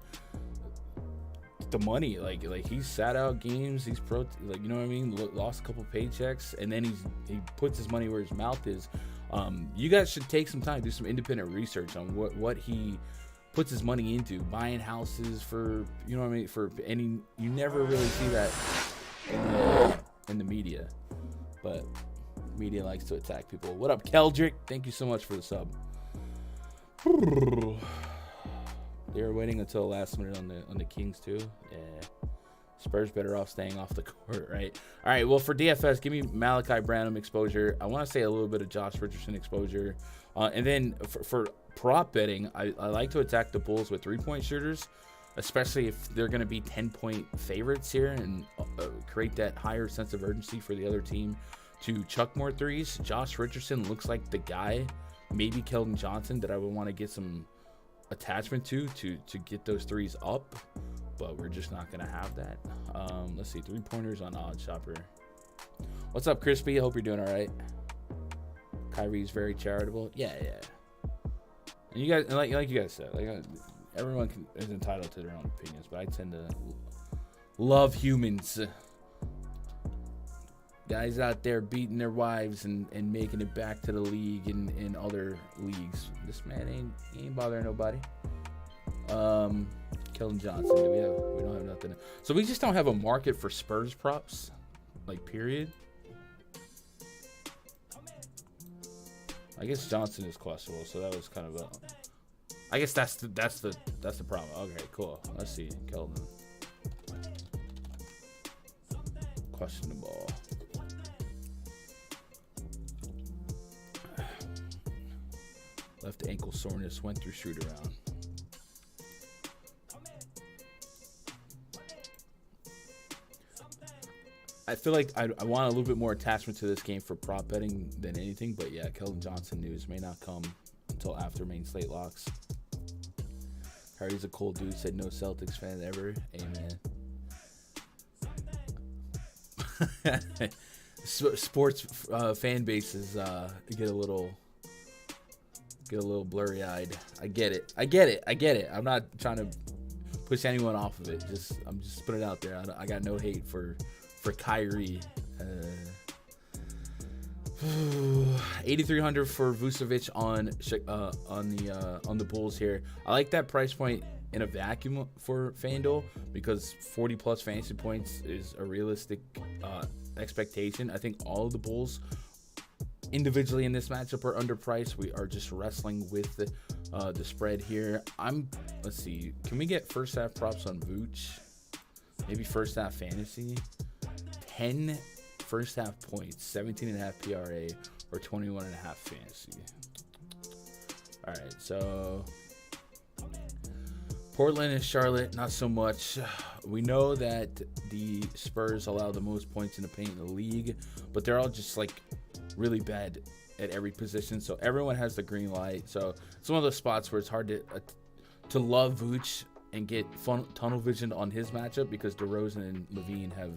the money, like he sat out games, he's you know what I mean, lost a couple paychecks, and then he puts his money where his mouth is. You guys should take some time, do some independent research on what he puts his money into, buying houses for, you know what I mean, for any, you never really see that in the media, but media likes to attack people. What up, Keldrick? Thank you so much for the sub. They were waiting until the last minute on the Kings too. Yeah, Spurs better off staying off the court, right? All right. Well, for DFS, give me Malachi Branham exposure. I want to say a little bit of Josh Richardson exposure, and then for prop betting, I like to attack the Bulls with 3-point shooters, especially if they're going to be 10-point favorites here, and create that higher sense of urgency for the other team to chuck more threes. Josh Richardson looks like the guy. Maybe Keldon Johnson that I would want to get some attachment to get those threes up, but we're just not going to have that. Let's see, 3-pointers on Odd Shopper. What's up, Crispy? I hope you're doing all right. Kyrie's very charitable. Yeah. And you guys, like you guys said, everyone is entitled to their own opinions, but I tend to love humans. Guys out there beating their wives and making it back to the league and in other leagues. This man ain't bothering nobody. Keldon Johnson. We don't have nothing. So we just don't have a market for Spurs props, like period. I guess Johnson is questionable, so that was kind of a. I guess that's the problem. Okay, cool. Let's see, Keldon. Questionable. Left ankle soreness, went through shoot around. I feel like I want a little bit more attachment to this game for prop betting than anything, but yeah, Keldon Johnson news may not come until after main slate locks. Harry's a cool dude, said no Celtics fan ever. Amen. Sports fan bases get a little blurry-eyed. I get it. I'm not trying to push anyone off of it. I'm just putting it out there. I got no hate for Kyrie. 8,300 for Vucevic on the Bulls here. I like that price point in a vacuum for FanDuel because 40 plus fantasy points is a realistic expectation. I think all of the Bulls individually in this matchup are underpriced. We are just wrestling with the spread here. Let's see. Can we get first half props on Vooch? Maybe first half fantasy. 10 first half points, 17.5 PRA, or 21.5 fantasy. All right, so Portland and Charlotte, not so much. We know that the Spurs allow the most points in the paint in the league, but they're all just like really bad at every position. So everyone has the green light. So it's one of those spots where it's hard to love Vooch and get tunnel vision on his matchup because DeRozan and Levine have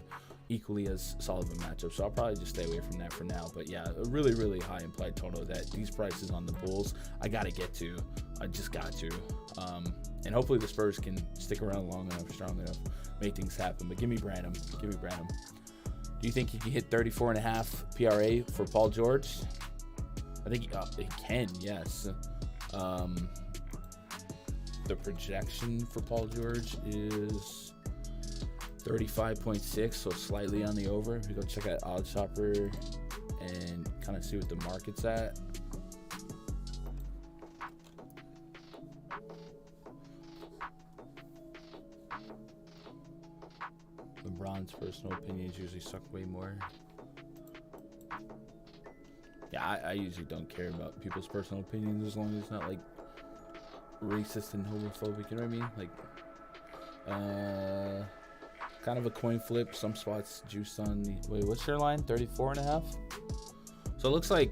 equally as solid of a matchup. So I'll probably just stay away from that for now. But yeah, a really, really high implied total that these prices on the Bulls, I got to get to. I just got to. And hopefully the Spurs can stick around long enough, strong enough, make things happen. But give me Branham. Do you think he can hit 34.5 PRA for Paul George? I think he can, yes. The projection for Paul George is 35.6, so slightly on the over. If you go check out Odd Shopper and kind of see what the market's at. LeBron's personal opinions usually suck way more. Yeah, I usually don't care about people's personal opinions as long as it's not like racist and homophobic, you know what I mean? Like, kind of a coin flip. Some spots juiced on the. Wait, what's your line? 34.5. So it looks like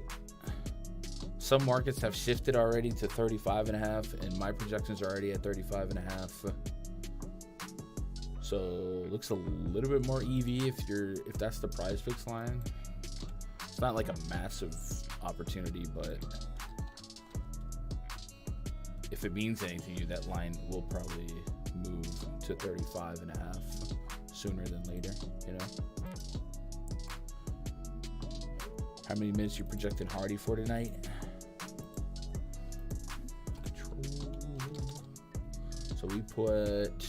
some markets have shifted already to 35.5, and my projections are already at 35.5. So it looks a little bit more EV if that's the PrizePicks line. It's not like a massive opportunity, but if it means anything to you, that line will probably move to 35.5 sooner than later, you know? How many minutes you projected Hardy for tonight? So we put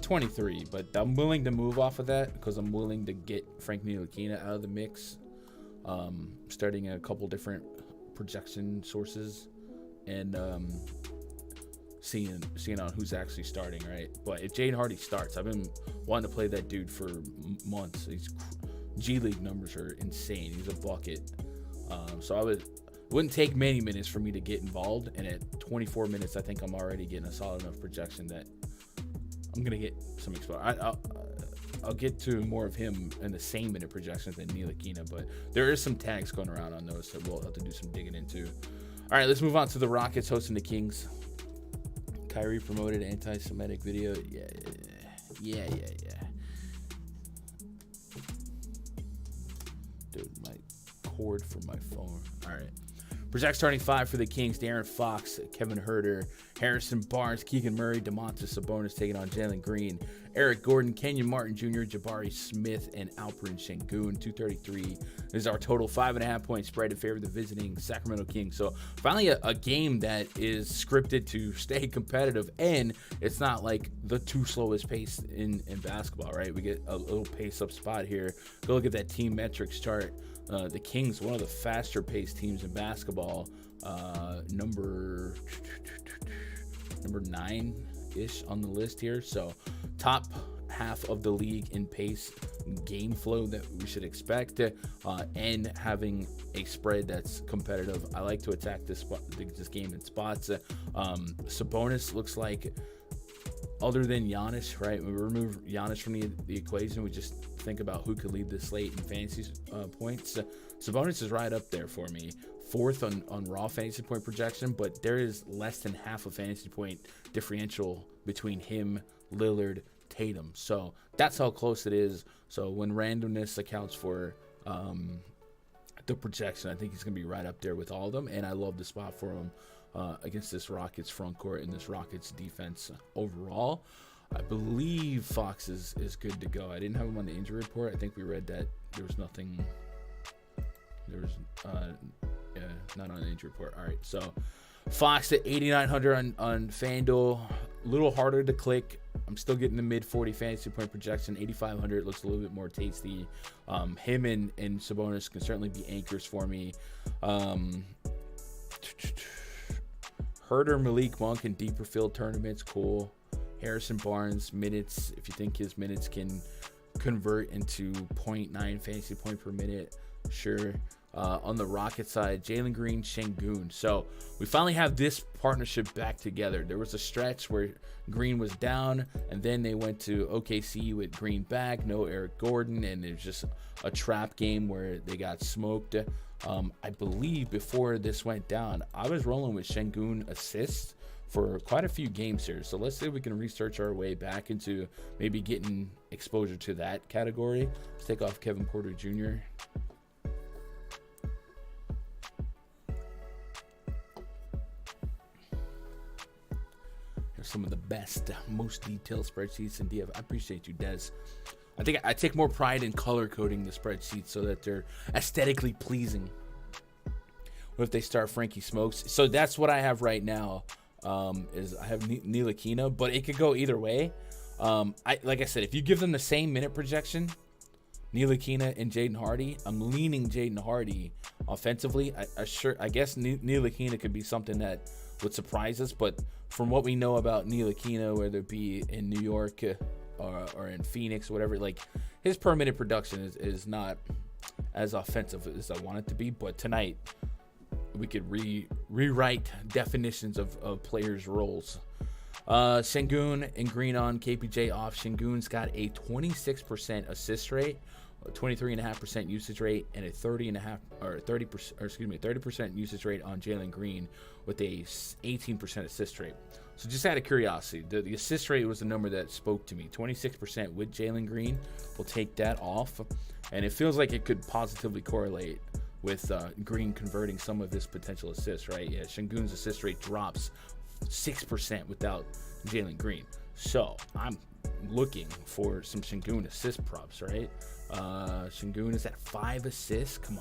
23, but I'm willing to move off of that because I'm willing to get Frank Ntilikina out of the mix. Starting a couple different projection sources and seeing on who's actually starting, right? But if Jaden Hardy starts, I've been wanting to play that dude for months. His G League numbers are insane. He's a bucket. So it wouldn't take many minutes for me to get involved, and at 24 minutes, I think I'm already getting a solid enough projection that I'm gonna get some exposure. I'll get to more of him in the same minute projections than Ntilikina, but there is some tags going around on those that we'll have to do some digging into. All right, let's move on to the Rockets hosting the Kings. Kyrie promoted anti-Semitic video. Yeah. Dude, my cord for my phone. All right. Project starting 5 for the Kings: De'Aaron Fox, Kevin Huerter, Harrison Barnes, Keegan Murray, Domantas Sabonis taking on Jalen Green, Eric Gordon, Kenyon Martin Jr., Jabari Smith, and Alperen Sengun. 233 is our total 5.5 point spread in favor of the visiting Sacramento Kings. So finally a game that is scripted to stay competitive, and it's not like the two slowest pace in basketball, right? We get a little pace up spot here. Go look at that team metrics chart. The Kings, one of the faster paced teams in basketball, number 9-ish on the list here. So top half of the league in pace, game flow that we should expect, and having a spread that's competitive. I like to attack this game in spots. Sabonis looks like, other than Giannis, right? We remove Giannis from the equation. We just think about who could lead the slate in fantasy points. Sabonis is right up there for me. 4th on raw fantasy point projection, but there is less than half a fantasy point differential between him, Lillard, Tatum. So that's how close it is. So when randomness accounts for the projection, I think he's going to be right up there with all of them, and I love the spot for him against this Rockets front court and this Rockets defense overall. I believe Fox is good to go. I didn't have him on the injury report. I think we read that there was nothing. There was not on the injury report. All right, so Fox at 8,900 on FanDuel. A little harder to click. I'm still getting the mid 40 fantasy point projection. 8,500 looks a little bit more tasty. Him and Sabonis can certainly be anchors for me. Herder, Malik Monk in deeper field tournaments, cool. Harrison Barnes minutes, if you think his minutes can convert into 0.9 fantasy point per minute, sure. On the Rocket side, Jalen Green, Sengun. So we finally have this partnership back together. There was a stretch where Green was down, and then they went to OKC with Green back, no Eric Gordon, and it was just a trap game where they got smoked. I believe before this went down, I was rolling with Sengun assists for quite a few games here. So let's see if we can research our way back into maybe getting exposure to that category. Let's take off Kevin Porter Jr. Here's some of the best, most detailed spreadsheets in DFS. I appreciate you, Des. I think I take more pride in color coding the spreadsheets so that they're aesthetically pleasing. What if they start Frankie Smokes? So that's what I have right now. Is I have Ntilikina, but it could go either way. Like I said, if you give them the same minute projection, Ntilikina and Jaden Hardy, I'm leaning Jaden Hardy offensively. I guess Ntilikina could be something that would surprise us, but from what we know about Ntilikina, whether it be in New York or in Phoenix, whatever, like his per minute production is not as offensive as I want it to be. But tonight we could rewrite definitions of players' roles. Sengun and Green on, KPJ off. Sengun's got a 26% assist rate, a 23.5% usage rate, and a 30% usage rate on Jalen Green with a 18% assist rate. So just out of curiosity, the assist rate was the number that spoke to me. 26% with Jalen Green. We'll take that off, and it feels like it could positively correlate with Green converting some of his potential assists, right? Yeah, Sengun's assist rate drops 6% without Jalen Green. So I'm looking for some Sengun assist props, right? Sengun is at 5 assists. Come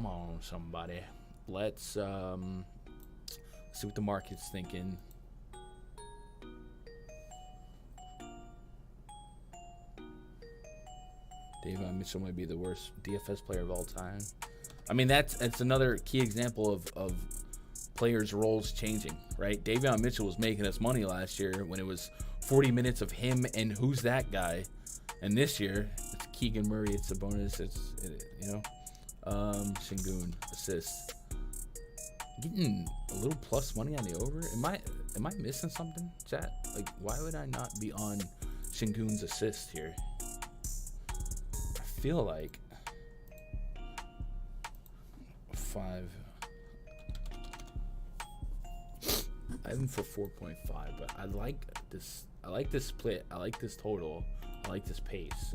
on, somebody. Let's see what the market's thinking. Davion Mitchell might be the worst DFS player of all time. I mean, that's another key example of players' roles changing, right? Davion Mitchell was making us money last year when it was 40 minutes of him and who's that guy, and this year it's Keegan Murray, it's Sabonis, Sengun assists. Getting a little plus money on the over. Am I missing something, chat? Like, why would I not be on Sengun's assist here? I feel like 5. have him for 4.5, but I like this. I like this split. I like this total. I like this pace.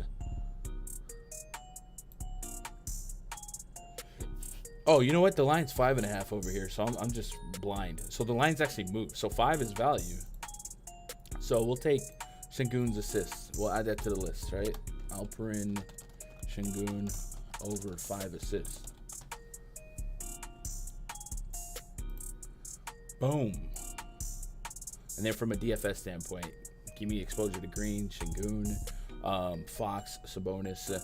Oh, you know what? The line's 5.5 over here, so I'm just blind. So the line's actually moved. So 5 is value. So we'll take Şengün's assists. We'll add that to the list, right? Alperen Şengün over 5 assists. Boom. And then from a DFS standpoint, give me exposure to Green, Şengün, Fox, Sabonis.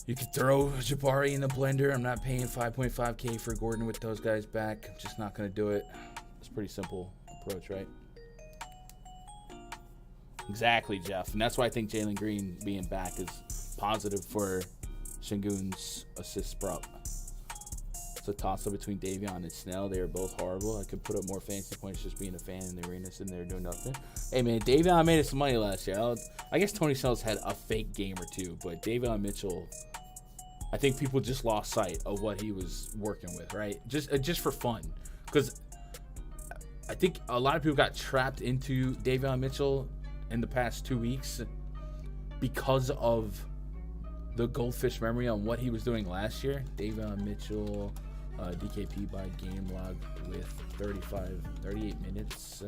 You could throw Jabari in the blender. I'm not paying 5.5K for Gordon with those guys back. I'm just not going to do it. It's a pretty simple approach, right? Exactly, Jeff. And that's why I think Jalen Green being back is positive for Şengün's assist prop. It's a toss-up between Davion and Snell. They are both horrible. I could put up more fantasy points just being a fan in the arena sitting there doing nothing. Hey, man, Davion made us some money last year. I guess Tony Snell's had a fake game or two, but Davion Mitchell, I think people just lost sight of what he was working with, right? Just for fun. Because I think a lot of people got trapped into Davion Mitchell in the past 2 weeks because of the goldfish memory on what he was doing last year. Davion Mitchell, DKP by game log with 38 minutes.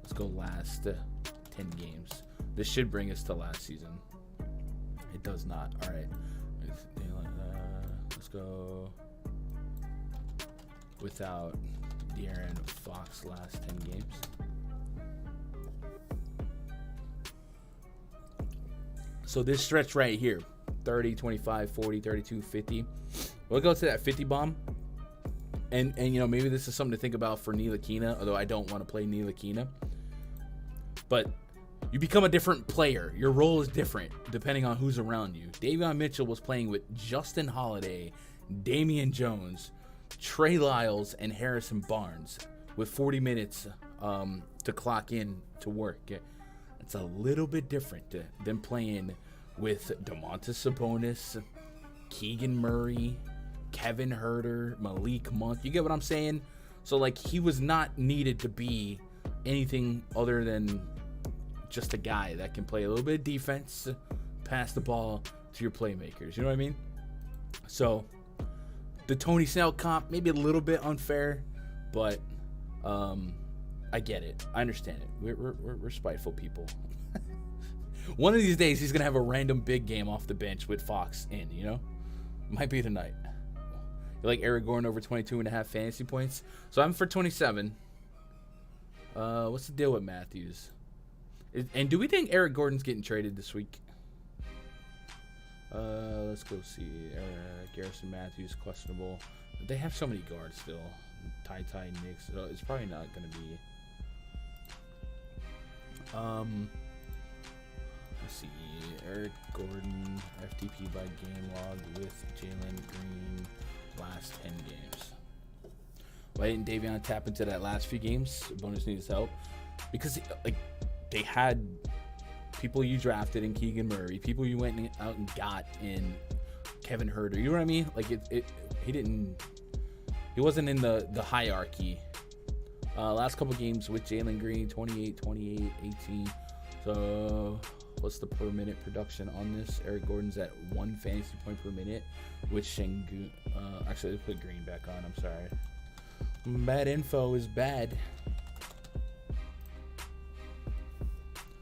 Let's go last 10 games. This should bring us to last season. It does not. All right. Let's go without De'Aaron Fox last 10 games. So this stretch right here, 30, 25, 40, 32, 50. We'll go to that 50 bomb. And you know, maybe this is something to think about for Ntilikina, although I don't want to play Ntilikina. But you become a different player. Your role is different depending on who's around you. Davion Mitchell was playing with Justin Holiday, Damian Jones, Trey Lyles, and Harrison Barnes with 40 minutes to clock in to work. It's a little bit different than playing with Domantas Sabonis, Keegan Murray, Kevin Huerter, Malik Monk. You get what I'm saying? So, like, he was not needed to be anything other than just a guy that can play a little bit of defense, pass the ball to your playmakers. You know what I mean? So, the Tony Snell comp, maybe a little bit unfair, but I get it. I understand it. We're spiteful people. One of these days, he's going to have a random big game off the bench with Fox in, you know? Might be tonight. You like Eric Gordon over 22.5 fantasy points? So I'm for 27. What's the deal with Matthews? And do we think Eric Gordon's getting traded this week? Let's go see. Garrison Matthews, questionable. They have so many guards still. Ty Knicks. It's probably not going to be. Let's see. Eric Gordon, FTP by game log with Jalen Green last 10 games. Why didn't Davion tap into that last few games? Bonus needs help. Because they had people you drafted in Keegan Murray, people you went out and got in Kevin Huerter. You know what I mean? Like he wasn't in the hierarchy. Last couple games with Jalen Green, 28, 28, 18. So what's the per minute production on this? Eric Gordon's at 1 fantasy point per minute with Şengün. Actually, let's put Green back on. I'm sorry. Bad info is bad.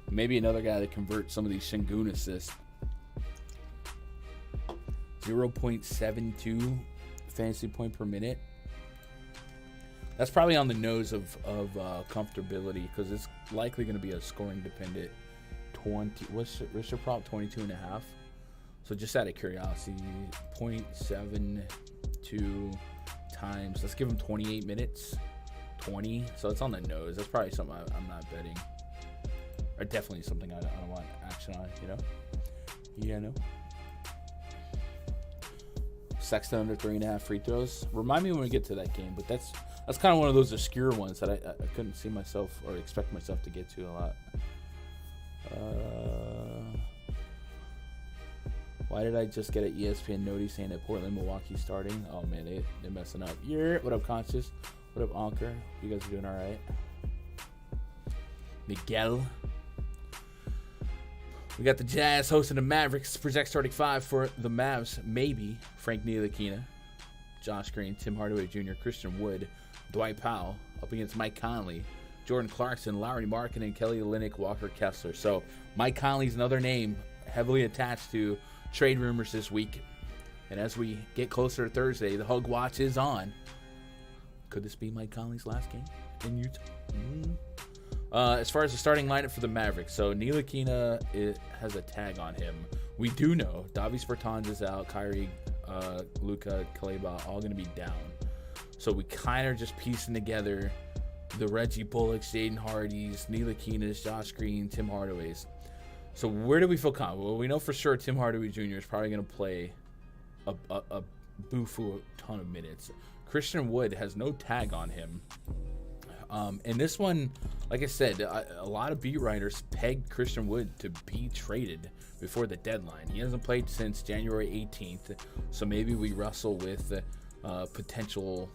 Maybe another guy that converts some of these Şengün assists. 0.72 fantasy point per minute. That's probably on the nose of comfortability because it's likely going to be a scoring dependent 20. What's your prop? 22.5. So just out of curiosity, 0.72 times. Let's give him 28 minutes. 20. So it's on the nose. That's probably something I'm not betting. Or definitely something I don't want action on, you know? Yeah, no. Sexton under 3.5 free throws. Remind me when we get to that game, but that's kind of one of those obscure ones that I couldn't see myself or expect myself to get to a lot. Why did I just get an ESPN notice saying that Portland, Milwaukee starting? Oh man, they're messing up. Yeah, what up, Conscious? What up, Anker? You guys are doing all right? Miguel. We got the Jazz hosting the Mavericks. Project starting 5 for the Mavs. Maybe Frank Ntilikina, Josh Green, Tim Hardaway Jr., Christian Wood, Dwight Powell up against Mike Conley, Jordan Clarkson, Lauri Markkanen, Kelly Olynyk, Walker Kessler. So Mike Conley's another name heavily attached to trade rumors this week. And as we get closer to Thursday, the Hug Watch is on. Could this be Mike Conley's last game in Utah? As far as the starting lineup for the Mavericks, so Ntilikina has a tag on him. We do know Davis Bertans is out, Kyrie, Luka, Kaleba, all going to be down. So we kind of just piecing together the Reggie Bullocks, Jaden Hardys, Ntilikina's, Josh Green, Tim Hardaway's. So where do we feel confident? Well, we know for sure Tim Hardaway Jr. is probably going to play a bufu ton of minutes. Christian Wood has no tag on him. And this one, like I said, a lot of beat writers pegged Christian Wood to be traded before the deadline. He hasn't played since January 18th, so maybe we wrestle with potential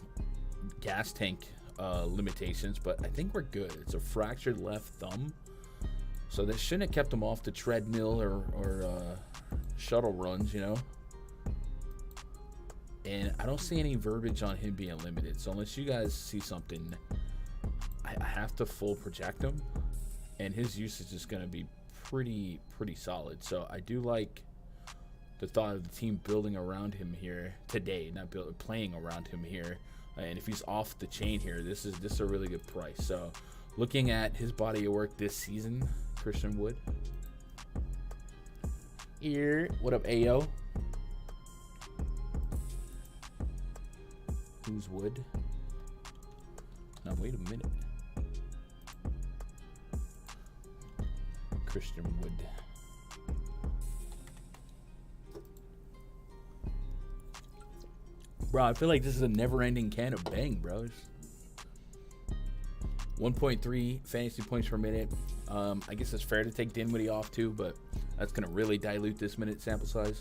gas tank limitations, but I think we're good. It's a fractured left thumb, so that shouldn't have kept him off the treadmill or shuttle runs, you know. And I don't see any verbiage on him being limited, so unless you guys see something, I have to full project him, and his usage is going to be pretty solid. So I do like the thought of the team building around him here today, not playing around him here. And if he's off the chain here, this is a really good price. So looking at his body of work this season, Christian Wood. Here, what up, Ayo? Who's Wood? Now wait a minute. Christian Wood. Bro, I feel like this is a never-ending can of bang, bros. 1.3 fantasy points per minute. I guess it's fair to take Dinwiddie off too, but that's going to really dilute this minute sample size.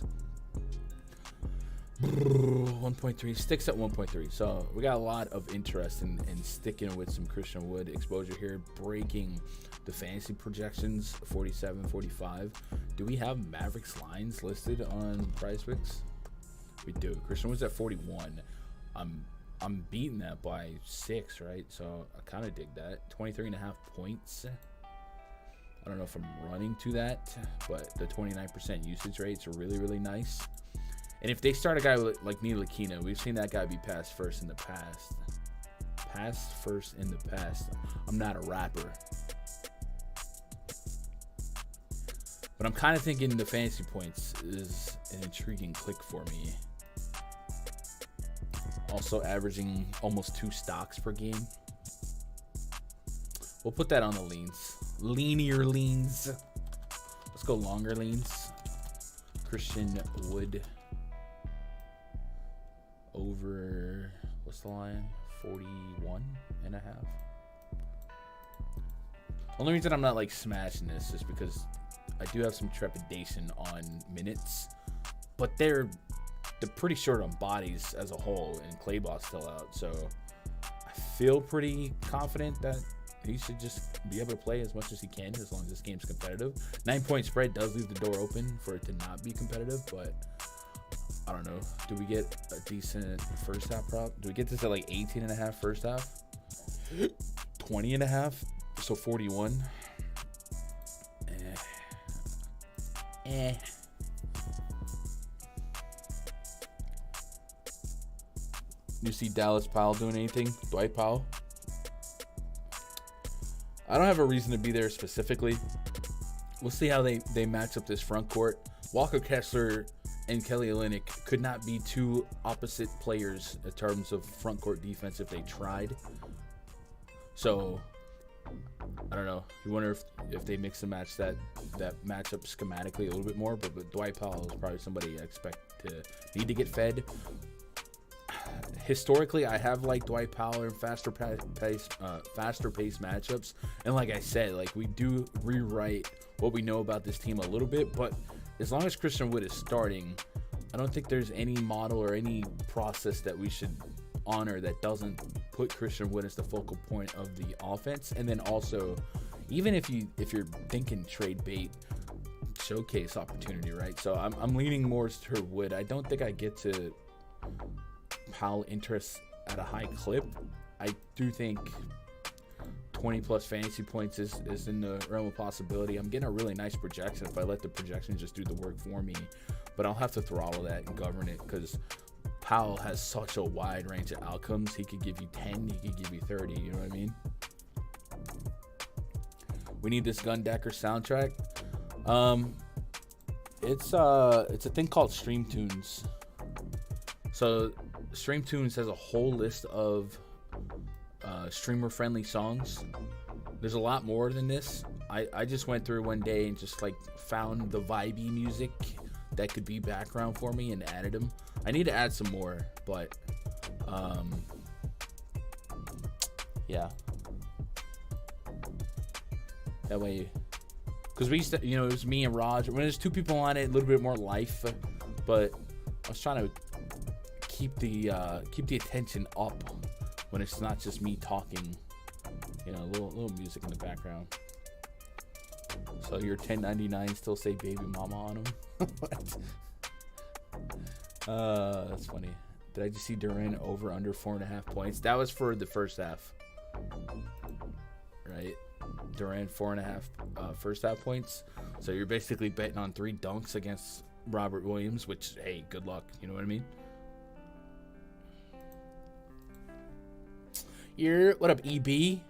1.3 sticks at 1.3. So we got a lot of interest in sticking with some Christian Wood exposure here, breaking the fantasy projections 47, 45. Do we have Mavericks lines listed on PrizePicks? We do. Christian Wood's at 41. I'm beating that by 6, right? So I kind of dig that. 23.5 points. I don't know if I'm running to that, but the 29% usage rates are really nice. And if they start a guy like Ntilikina, we've seen that guy be passed first in the past. I'm not a rapper. But I'm kind of thinking the fantasy points is an intriguing click for me. Also averaging almost 2 stocks per game. We'll put that on the leans. Leanier leans. Let's go longer leans. Christian Wood. Over, what's the line? 41.5. Only reason I'm not like smashing this is because I do have some trepidation on minutes, but they're pretty short on bodies as a whole, and Claybott's still out, so I feel pretty confident that he should just be able to play as much as he can as long as this game's competitive. 9-point spread does leave the door open for it to not be competitive, but I don't know. Do we get a decent first half prop? Do we get this at like 18.5 first half? 20.5? So 41. You see Dallas Powell doing anything? Dwight Powell? I don't have a reason to be there specifically. We'll see how they match up this front court. Walker Kessler and Kelly Olynyk could not be two opposite players in terms of front court defense if they tried. So I don't know. You wonder if they mix and match that matchup schematically a little bit more. But Dwight Powell is probably somebody I expect to need to get fed. Historically, I have liked Dwight Powell in faster pace matchups, and like I said, like we do rewrite what we know about this team a little bit. But as long as Christian Wood is starting, I don't think there's any model or any process that we should honor that doesn't put Christian Wood as the focal point of the offense. And then also, even if you're thinking trade bait, showcase opportunity, right? So I'm leaning more to Wood. I don't think I get to Powell interest at a high clip. I do think 20 plus fantasy points is in the realm of possibility. I'm getting a really nice projection if I let the projection just do the work for me, but I'll have to throttle that and govern it because Powell has such a wide range of outcomes. He could give you 10, he could give you 30, you know what I mean? We need this Gun Decker soundtrack. It's a thing called Stream Tunes. So Stream Tunes has a whole list of streamer friendly songs. There's a lot more than this. I just went through one day and just like found the vibey music that could be background for me and added them. I need to add some more, but yeah, that way, because we used to, it was me and Roger. When there's two people on it, a little bit more life, but I was trying to keep the attention up when it's not just me talking, a little music in the background. So your 1099 still say baby mama on them? What? That's funny. Did I just see Durant over under 4.5 points? That was for the first half, right? Durant 4.5 first half points. So you're basically betting on 3 dunks against Robert Williams, which, hey, good luck. You know what I mean? What up, EB? It's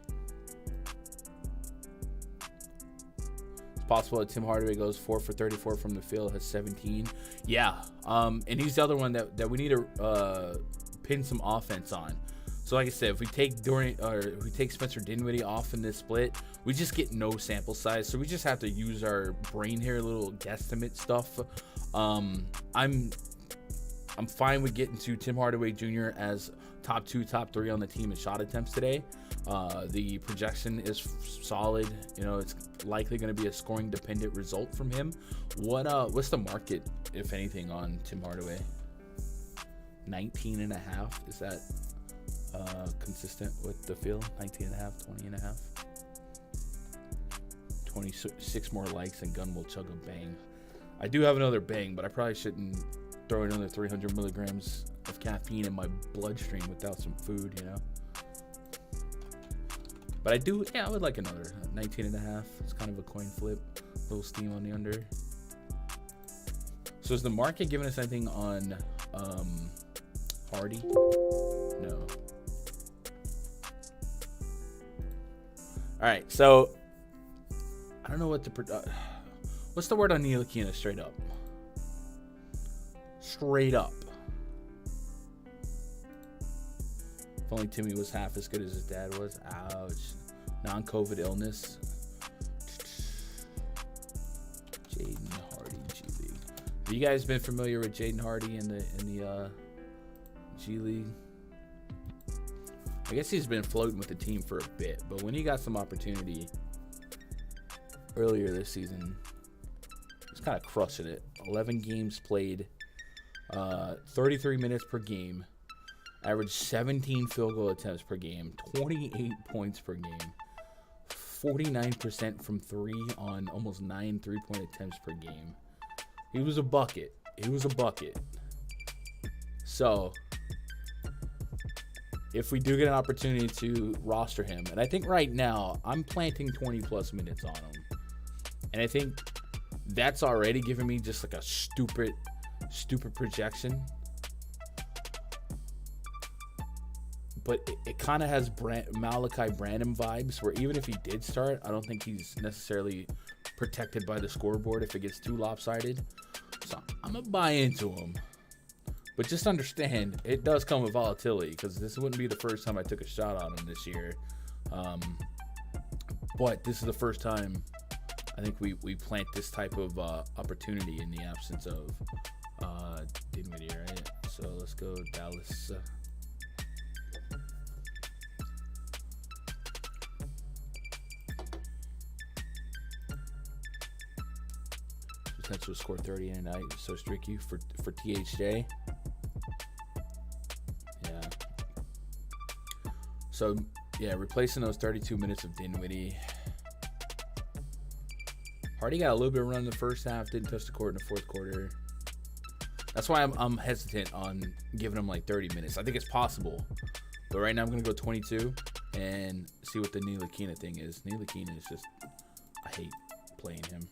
possible that Tim Hardaway goes 4 for 34 from the field, has 17. Yeah, and he's the other one that we need to pin some offense on. So like I said, if we take Spencer Dinwiddie off in this split, we just get no sample size. So we just have to use our brain here, little guesstimate stuff. I'm fine with getting to Tim Hardaway Jr. as top 2, top 3 on the team in shot attempts today. The projection is solid. It's likely going to be a scoring dependent result from him. What's the market, if anything, on Tim Hardaway? 19.5. Is that consistent with the field? 19.5, 20.5. 26 more likes and Gun will chug a bang. I do have another bang, but I probably shouldn't throw another 300 milligrams of caffeine in my bloodstream without some food, But I would like another 19.5. It's kind of a coin flip. A little steam on the under. So is the market giving us anything on Hardy? No. All right, so I don't know what what's the word on Ntilikina straight up? Straight up. If only Timmy was half as good as his dad was. Ouch. Non-COVID illness. Jaden Hardy, G League. Have you guys been familiar with Jaden Hardy in the G League? I guess he's been floating with the team for a bit, but when he got some opportunity earlier this season, he's kind of crushing it. 11 games played, 33 minutes per game, averaged 17 field goal attempts per game, 28 points per game, 49% from 3 on almost 9 3-point attempts per game. He was a bucket. So if we do get an opportunity to roster him, and I think right now I'm planting 20 plus minutes on him, and I think that's already giving me just like a stupid projection. But it kind of has Malachi Branham vibes, where even if he did start, I don't think he's necessarily protected by the scoreboard if it gets too lopsided. So I'm going to buy into him. But just understand, it does come with volatility, because this wouldn't be the first time I took a shot on him this year. But this is the first time I think we plant this type of opportunity in the absence of Dinwiddie, right? So let's go Dallas. Potential score 30 in a night, so streaky for THJ. Yeah. So yeah, replacing those 32 minutes of Dinwiddie. Hardy got a little bit of run in the first half, didn't touch the court in the fourth quarter. That's why I'm hesitant on giving him like 30 minutes. I think it's possible. But right now I'm going to go 22 and see what the Ntilikina thing is. Ntilikina is just, I hate playing him.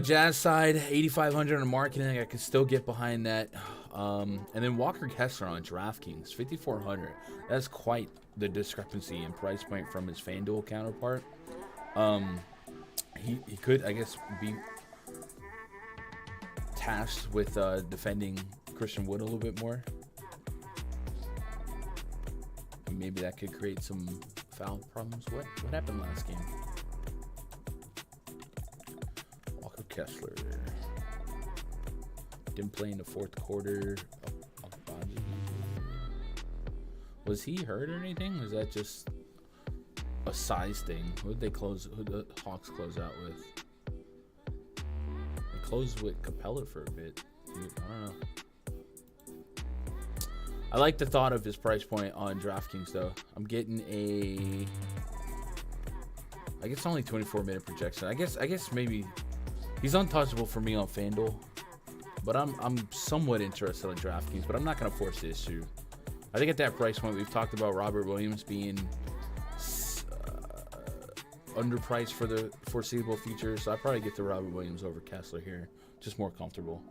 Jazz side, 8,500 on marketing. I can still get behind that. And then Walker Kessler on DraftKings, 5,400. That's quite the discrepancy in price point from his FanDuel counterpart. He could, I guess, be tasked with defending Christian Wood a little bit more. And maybe that could create some foul problems. What happened last game? Walker Kessler didn't play in the fourth quarter. Was he hurt or anything? Was that just a size thing? Who did the Hawks close out with? They closed with Capella for a bit. I don't know. I like the thought of his price point on DraftKings though. I'm getting I guess only 24-minute projection. I guess maybe he's untouchable for me on FanDuel, but I'm somewhat interested in DraftKings. But I'm not gonna force the issue. I think at that price point, we've talked about Robert Williams being underpriced for the foreseeable future, so I probably get the Robert Williams over Kessler here. Just more comfortable.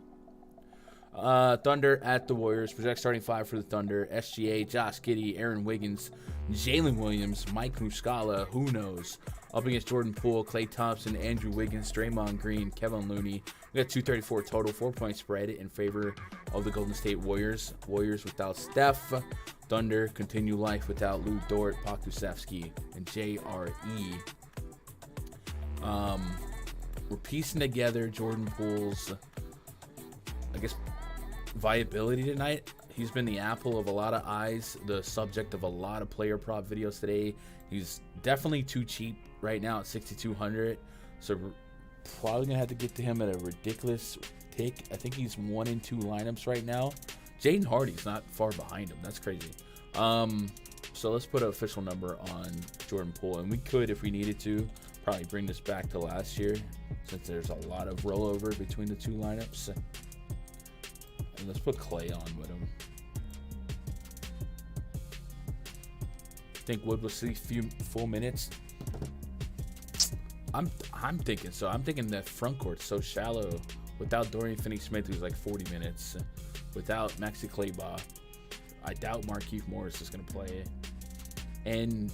Thunder at the Warriors. Project starting five for the Thunder. SGA, Josh Giddey, Aaron Wiggins, Jalen Williams, Mike Muscala, who knows? Up against Jordan Poole, Klay Thompson, Andrew Wiggins, Draymond Green, Kevin Looney. We got 234 total, 4-point spread in favor of the Golden State Warriors. Warriors without Steph. Thunder continue life without Lou Dort, Pokusevski, and JRE. We're piecing together Jordan Poole's, I guess, viability tonight. He's been the apple of a lot of eyes, the subject of a lot of player prop videos today. He's definitely too cheap right now at 6,200, so we're probably gonna have to get to him at a ridiculous take. I think he's 1 in 2 lineups right now. Jaden Hardy's not far behind him. That's crazy. So let's put an official number on Jordan Poole, and we could, if we needed to, probably bring this back to last year, since there's a lot of rollover between the two lineups. And let's put Klay on with him. Think Wood will see few full minutes. I'm thinking so. I'm thinking that front court's so shallow without Dorian Finney-Smith, who's like 40 minutes, without Maxi Kleber. I doubt Markieff Morris is going to play, and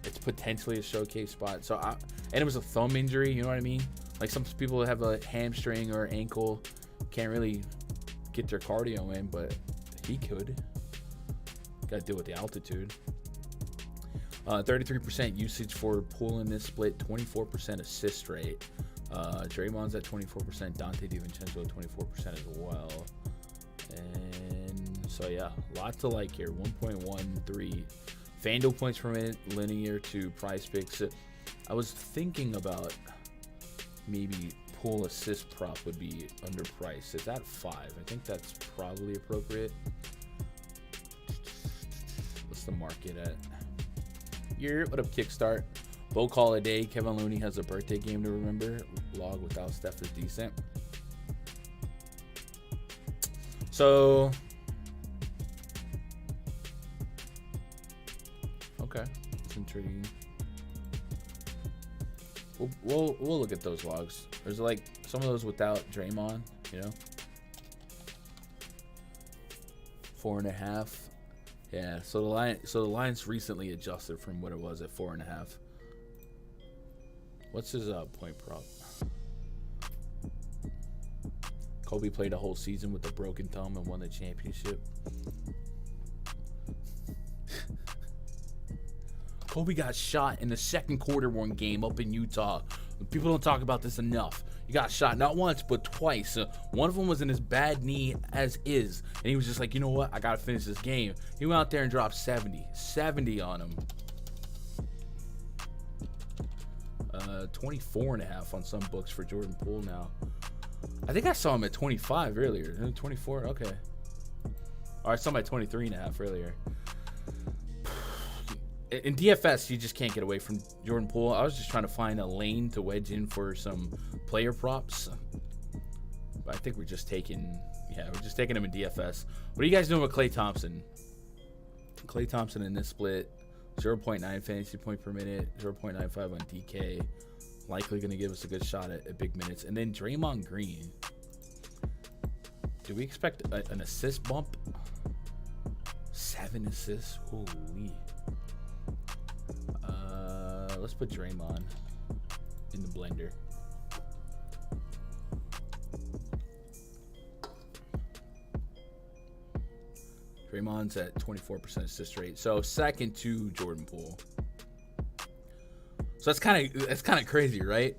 it's potentially a showcase spot. So and it was a thumb injury. You know what I mean? Like some people have a hamstring or ankle, can't really get their cardio in, but he could. Got to deal with the altitude. 33% usage for Poole in this split, 24% assist rate. Draymond's at 24%, Dante DiVincenzo at 24% as well. And so yeah, lot to like here. 1.13 FanDuel points per minute, linear to PrizePicks. I was thinking about maybe Poole assist prop would be underpriced. It's at 5. I think that's probably appropriate. What's the market at? What up, Kickstart? Bo call a day. Kevin Looney has a birthday game to remember. Log without Steph is decent. So, okay, it's intriguing. We'll look at those logs. There's like some of those without Draymond, you know. 4.5. Yeah, so the line's recently adjusted from what it was at 4.5. What's his point prop? Kobe played a whole season with a broken thumb and won the championship. Kobe got shot in the second quarter one game up in Utah. People don't talk about this enough. He got shot not once, but twice. One of them was in his bad knee as is. And he was just like, you know what? I got to finish this game. He went out there and dropped 70. 70 on him. 24.5 on some books for Jordan Poole now. I think I saw him at 25 earlier. 24? Okay. All right, I saw him at 23.5 earlier. in DFS, you just can't get away from Jordan Poole. I was just trying to find a lane to wedge in for some player props. But I think we're just taking him in DFS. What are you guys doing with Klay Thompson? Klay Thompson in this split, 0.9 fantasy point per minute, 0.95 on DK. Likely going to give us a good shot at big minutes. And then Draymond Green. Do we expect an assist bump? 7 assists? Holy. Let's put Draymond in the blender. Draymond's at 24% assist rate. So second to Jordan Poole. So that's kind of crazy, right?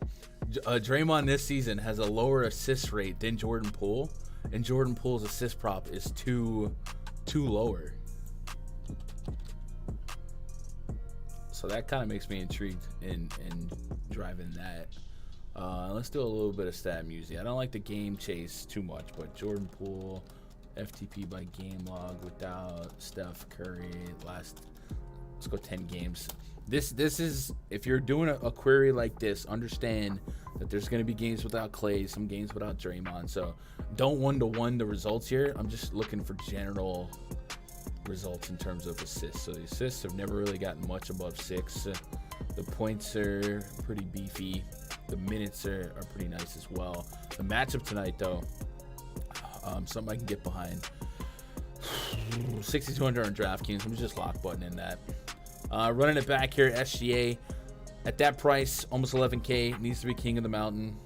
Draymond this season has a lower assist rate than Jordan Poole, and Jordan Poole's assist prop is two lower. So that kind of makes me intrigued in driving that. Let's do a little bit of stat music. I don't like the game chase too much, but Jordan Poole, FTP by game log without Steph Curry. Let's go 10 games. This is, if you're doing a query like this, understand that there's going to be games without Klay, some games without Draymond. So don't one-to-one the results here. I'm just looking for general results in terms of assists. So the assists have never really gotten much above 6. The points are pretty beefy. The minutes are pretty nice as well. The matchup tonight, though, something I can get behind. 6,200 on DraftKings. I'm just lock button in that. Running it back here, SGA. At that price, almost 11K. Needs to be king of the mountain.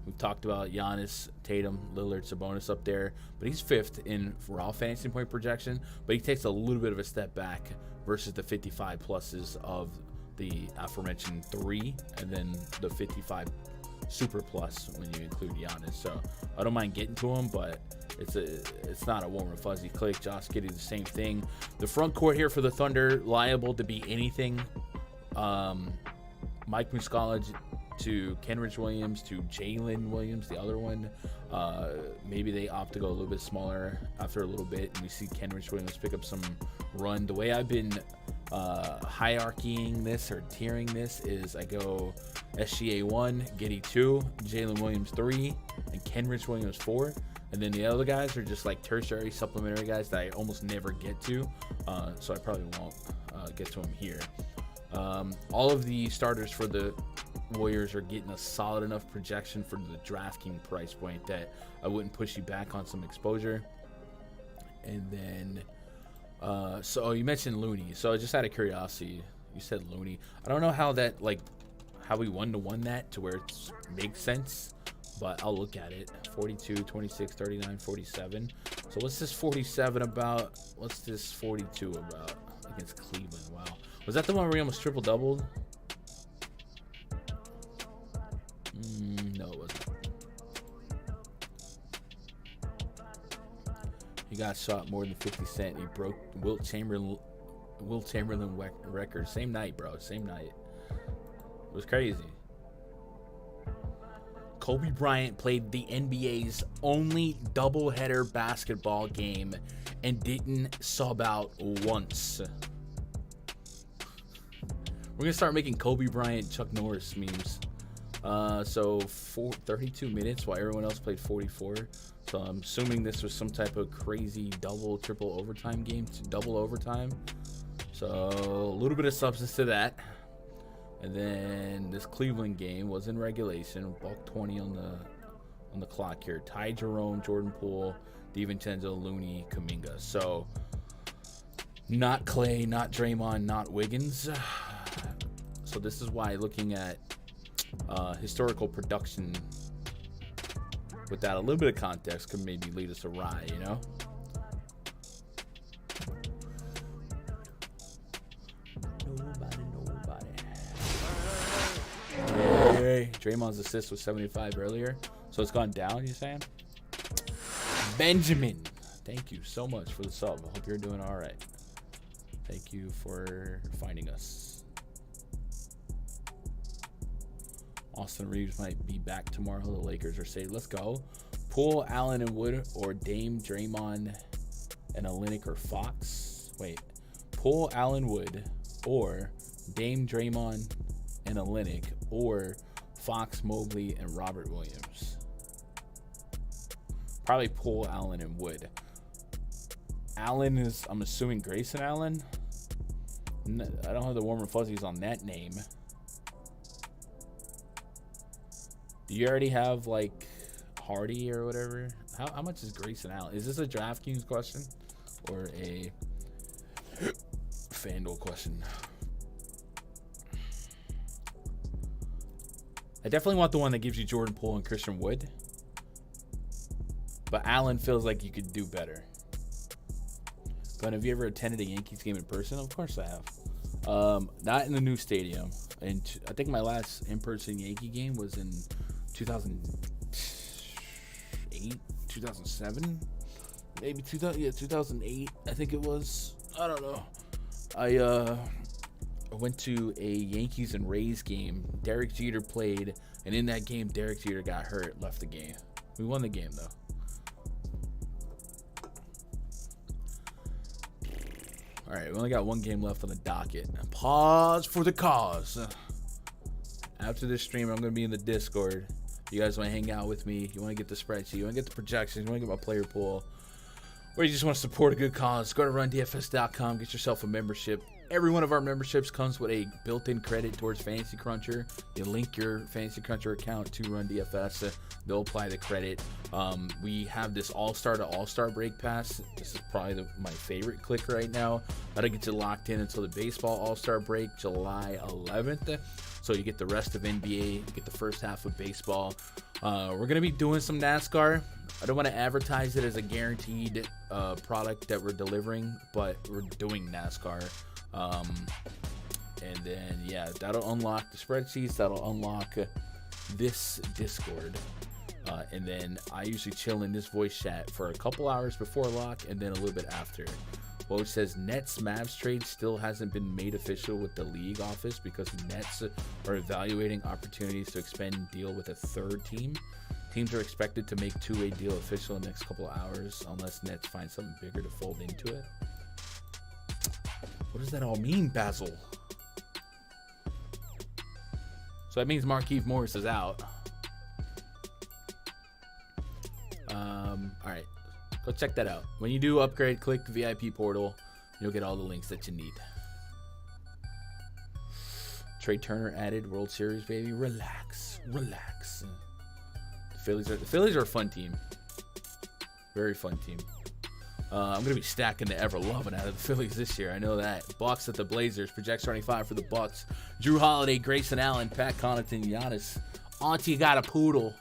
We've talked about Giannis, Tatum, Lillard, Sabonis up there. But he's 5th in raw fantasy point projection. But he takes a little bit of a step back versus the 55 pluses of the aforementioned 3. And then the 55 super plus when you include Giannis. So I don't mind getting to him, but it's not a warm and fuzzy click. Josh Giddey, the same thing. The front court here for the Thunder, liable to be anything. Mike Muscala to Kenrich Williams to Jalen Williams, the other one. Maybe they opt to go a little bit smaller after a little bit, and we see Kenrich Williams pick up some run. The way I've been hierarchying this or tiering this is I go SGA 1, Giddey 2, Jalen Williams 3, and Kenrich Williams 4. And then the other guys are just like tertiary, supplementary guys that I almost never get to. So I probably won't get to them here. All of the starters for the Warriors are getting a solid enough projection for the DraftKings price point that I wouldn't push you back on some exposure. And then, so you mentioned Looney. So just out of curiosity, you said Looney. I don't know how that, like, how we one-to-one that to where it makes sense, but I'll look at it. 42, 26, 39, 47. So what's this 47 about? What's this 42 about against Cleveland? Wow. Was that the one where he almost triple-doubled? No, it wasn't. He got shot more than 50 Cent. He broke Wilt Chamberlain record. Same night, bro. Same night. It was crazy. Kobe Bryant played the NBA's only doubleheader basketball game and didn't sub out once. We're going to start making Kobe Bryant, Chuck Norris memes. So 32 minutes while everyone else played 44. So I'm assuming this was some type of crazy double, triple overtime game to double overtime. So a little bit of substance to that. And then this Cleveland game was in regulation. Buck 20 on the clock here. Ty Jerome, Jordan Poole, DiVincenzo, Looney, Kuminga. So not Klay, not Draymond, not Wiggins. So this is why looking at historical production without a little bit of context could maybe lead us awry, you know? Hey, Draymond's assist was 75 earlier, so it's gone down, you saying? Benjamin, thank you so much for the sub. I hope you're doing all right. Thank you for finding us. Austin Reeves might be back tomorrow. The Lakers are saying, let's go. Poole, Allen, and Wood, or Dame, Draymond, and Olynyk or Fox. Wait. Poole, Allen, Wood, or Dame, Draymond, and Olynyk, or Fox, Mobley, and Robert Williams. Probably pull Allen and Wood. Allen is, I'm assuming, Grayson Allen. I don't have the warm and fuzzies on that name. Do you already have like Hardy or whatever? How much is Grayson Allen? Is this a DraftKings question or a FanDuel question? I definitely want the one that gives you Jordan Poole and Christian Wood. But Allen feels like you could do better. But have you ever attended a Yankees game in person? Of course I have. Not in the new stadium. And I think my last in-person Yankee game was in 2008, 2007, maybe 2008. I think it was. I don't know. I went to a Yankees and Rays game. Derek Jeter played, and in that game, Derek Jeter got hurt, left the game. We won the game though. All right, we only got one game left on the docket. Pause for the cause. After this stream, I'm going to be in the Discord. You guys want to hang out with me? You want to get the spreadsheet? You want to get the projections? You want to get my player pool? Or you just want to support a good cause? Go to rundfs.com. Get yourself a membership. Every one of our memberships comes with a built-in credit towards Fantasy Cruncher. You link your Fantasy Cruncher account to RunDFS. They'll apply the credit. We have this All-Star to All-Star break pass. This is probably my favorite click right now. That'll get you locked in until the baseball All-Star break, July 11th. So you get the rest of NBA, you get the first half of baseball. We're going to be doing some NASCAR. I don't want to advertise it as a guaranteed product that we're delivering, but we're doing NASCAR. And then, yeah, that'll unlock the spreadsheets. That'll unlock this Discord. And then I usually chill in this voice chat for a couple hours before lock and then a little bit after. Well, it says Nets Mavs trade still hasn't been made official with the league office because Nets are evaluating opportunities to expand and deal with a third team. Teams are expected to make two-way deal official in the next couple of hours unless Nets find something bigger to fold into it. What does that all mean, Basil? So that means Markieff Morris is out. All right. Go check that out. When you do upgrade, click VIP portal. You'll get all the links that you need. Trey Turner added World Series, baby. Relax. Relax. The Phillies are a fun team. Very fun team. I'm going to be stacking the ever-loving out of the Phillies this year. I know that. Bucks at the Blazers. Project 25 for the Bucks. Drew Holiday, Grayson Allen, Pat Connaughton, Giannis. Auntie got a poodle.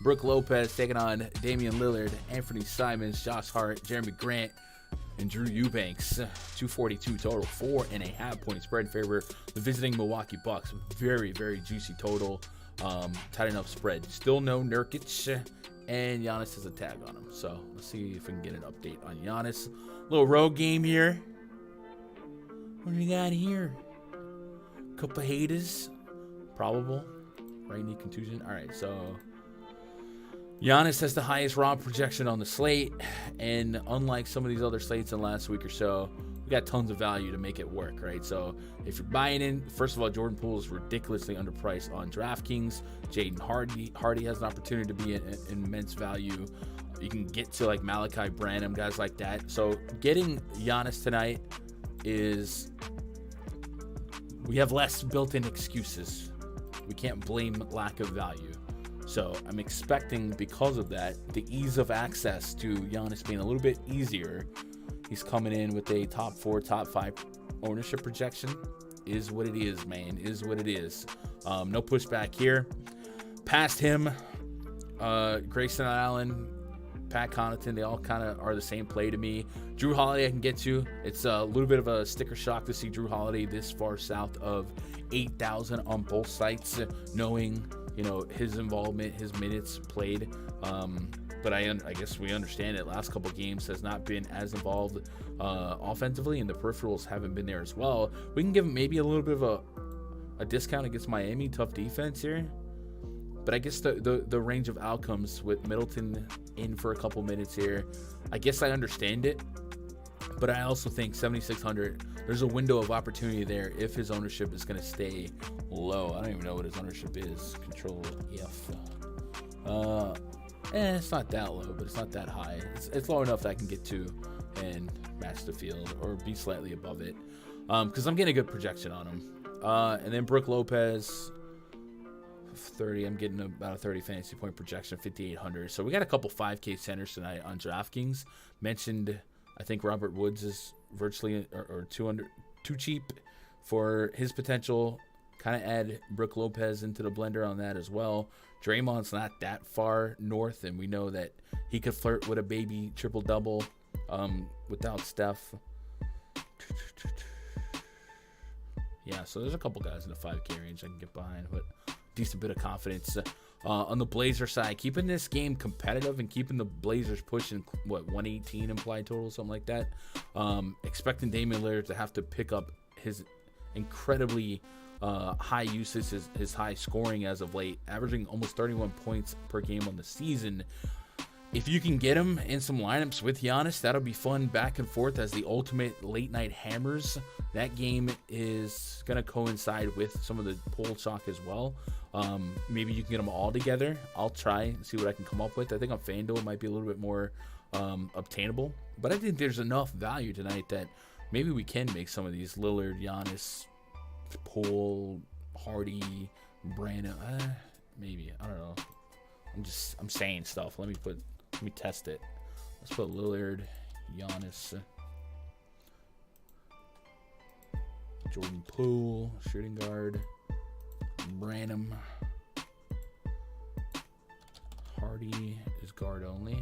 Brooke Lopez taking on Damian Lillard, Anthony Simons, Josh Hart, Jeremy Grant, and Drew Eubanks. 242 total. 4.5 point spread in favor of the visiting Milwaukee Bucks. Very, very juicy total. Tight enough spread. Still no Nurkic. And Giannis has a tag on him. So let's see if we can get an update on Giannis. Little road game here. What do we got here? Couple haters. Probable. Right knee contusion. All right, so Giannis has the highest raw projection on the slate. And unlike some of these other slates in the last week or so, we got tons of value to make it work, right? So if you're buying in, first of all, Jordan Poole is ridiculously underpriced on DraftKings. Jaden Hardy has an opportunity to be an immense value. You can get to like Malachi Branham, guys like that. So getting Giannis tonight is, we have less built-in excuses. We can't blame lack of value. So I'm expecting, because of that, the ease of access to Giannis being a little bit easier. He's coming in with a top 4, top 5 ownership projection. Is what it is, man. Is what it is. No pushback here. Past him, Grayson Allen, Pat Connaughton, they all kind of are the same play to me. Drew Holiday I can get to. It's a little bit of a sticker shock to see Drew Holiday this far south of 8,000 on both sites, knowing, you know, his involvement, his minutes played. But I guess we understand it. Last couple games has not been as involved offensively, and the peripherals haven't been there as well. We can give him maybe a little bit of a discount against Miami. Tough defense here. But I guess the range of outcomes with Middleton in for a couple minutes here, I guess I understand it. But I also think 7,600, there's a window of opportunity there if his ownership is going to stay low. I don't even know what his ownership is. Control F. It's not that low, but it's not that high. It's low enough that I can get to and match the field or be slightly above it. Because I'm getting a good projection on him. And then Brook Lopez, 30. I'm getting about a 30 fantasy point projection, 5,800. So we got a couple 5K centers tonight on DraftKings. Mentioned, I think Robert Woods is virtually or 200 too cheap for his potential. Kind of add Brook Lopez into the blender on that as well. Draymond's not that far north, and we know that he could flirt with a baby triple-double without Steph. Yeah, so there's a couple guys in the 5K range I can get behind, but decent bit of confidence. On the Blazer side, keeping this game competitive and keeping the Blazers pushing, 118 implied total, something like that. Expecting Damian Lillard to have to pick up his incredibly high usage, his high scoring as of late, averaging almost 31 points per game on the season. If you can get him in some lineups with Giannis, that'll be fun back and forth as the ultimate late night hammers. That game is going to coincide with some of the poll chalk as well. Maybe you can get them all together. I'll try and see what I can come up with. I think on FanDuel it might be a little bit more obtainable. But I think there's enough value tonight that maybe we can make some of these Lillard, Giannis, Poole, Hardy, Brandon. Maybe. I don't know. I'm saying stuff. Let me test it. Let's put Lillard, Giannis, Jordan Poole, shooting guard, Branham, Hardy is guard only.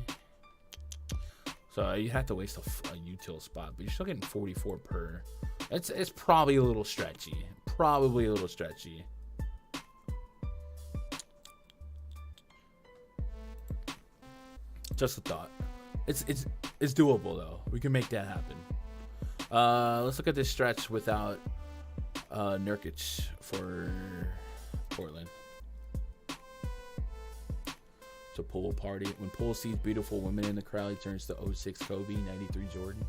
So you have to waste a util spot, but you're still getting 44 per. It's probably a little stretchy. Just a thought. It's doable though. We can make that happen. Let's look at this stretch without Nurkic for Portland. So Poole party. When Poole sees beautiful women in the crowd, he turns to 06 Kobe, 93 Jordan.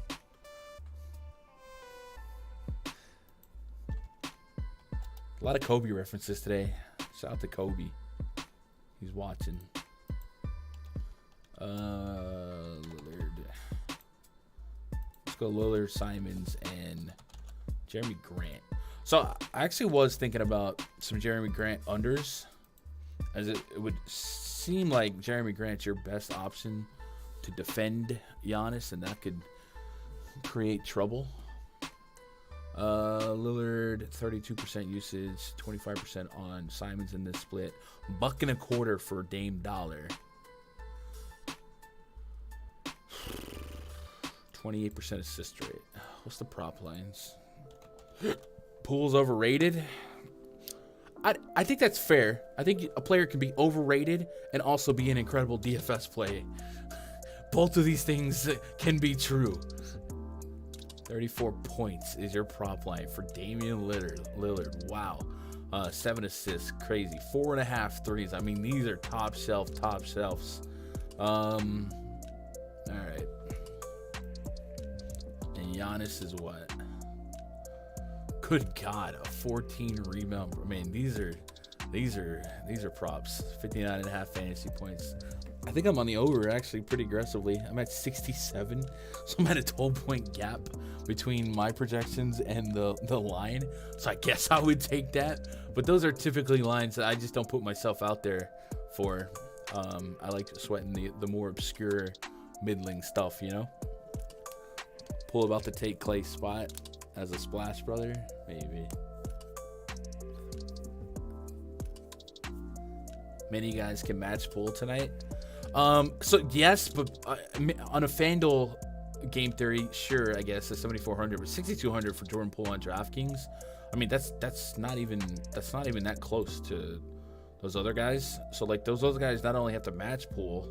A lot of Kobe references today. Shout out to Kobe. He's watching. Lillard. Let's go Lillard, Simons, and Jeremy Grant. So I actually was thinking about some Jeremy Grant unders, as it would seem like Jeremy Grant's your best option to defend Giannis, and that could create trouble. Lillard, 32% usage, 25% on Simons in this split. $1.25 for Dame Dollar. 28% assist rate. What's the prop lines? Poole's overrated. I think that's fair. I think a player can be overrated and also be an incredible DFS play. Both of these things can be true. 34 points is your prop line for Damian Lillard. Wow. 7 assists. Crazy. 4.5 threes. I mean, these are top shelves. All right. And Giannis is what? Good God, a 14 rebound. I mean, these are props. 59.5 fantasy points. I think I'm on the over actually pretty aggressively. I'm at 67, so I'm at a 12-point gap between my projections and the line. So I guess I would take that. But those are typically lines that I just don't put myself out there for. I like sweating the more obscure middling stuff, you know. Poole about to take Clay's spot as a splash brother, maybe. Many guys can match Poole tonight. So yes, but on a FanDuel game theory, sure, I guess it's 7,400, but 6,200 for Jordan Poole on DraftKings. I mean, that's not even that close to those other guys. So like those other guys not only have to match Poole,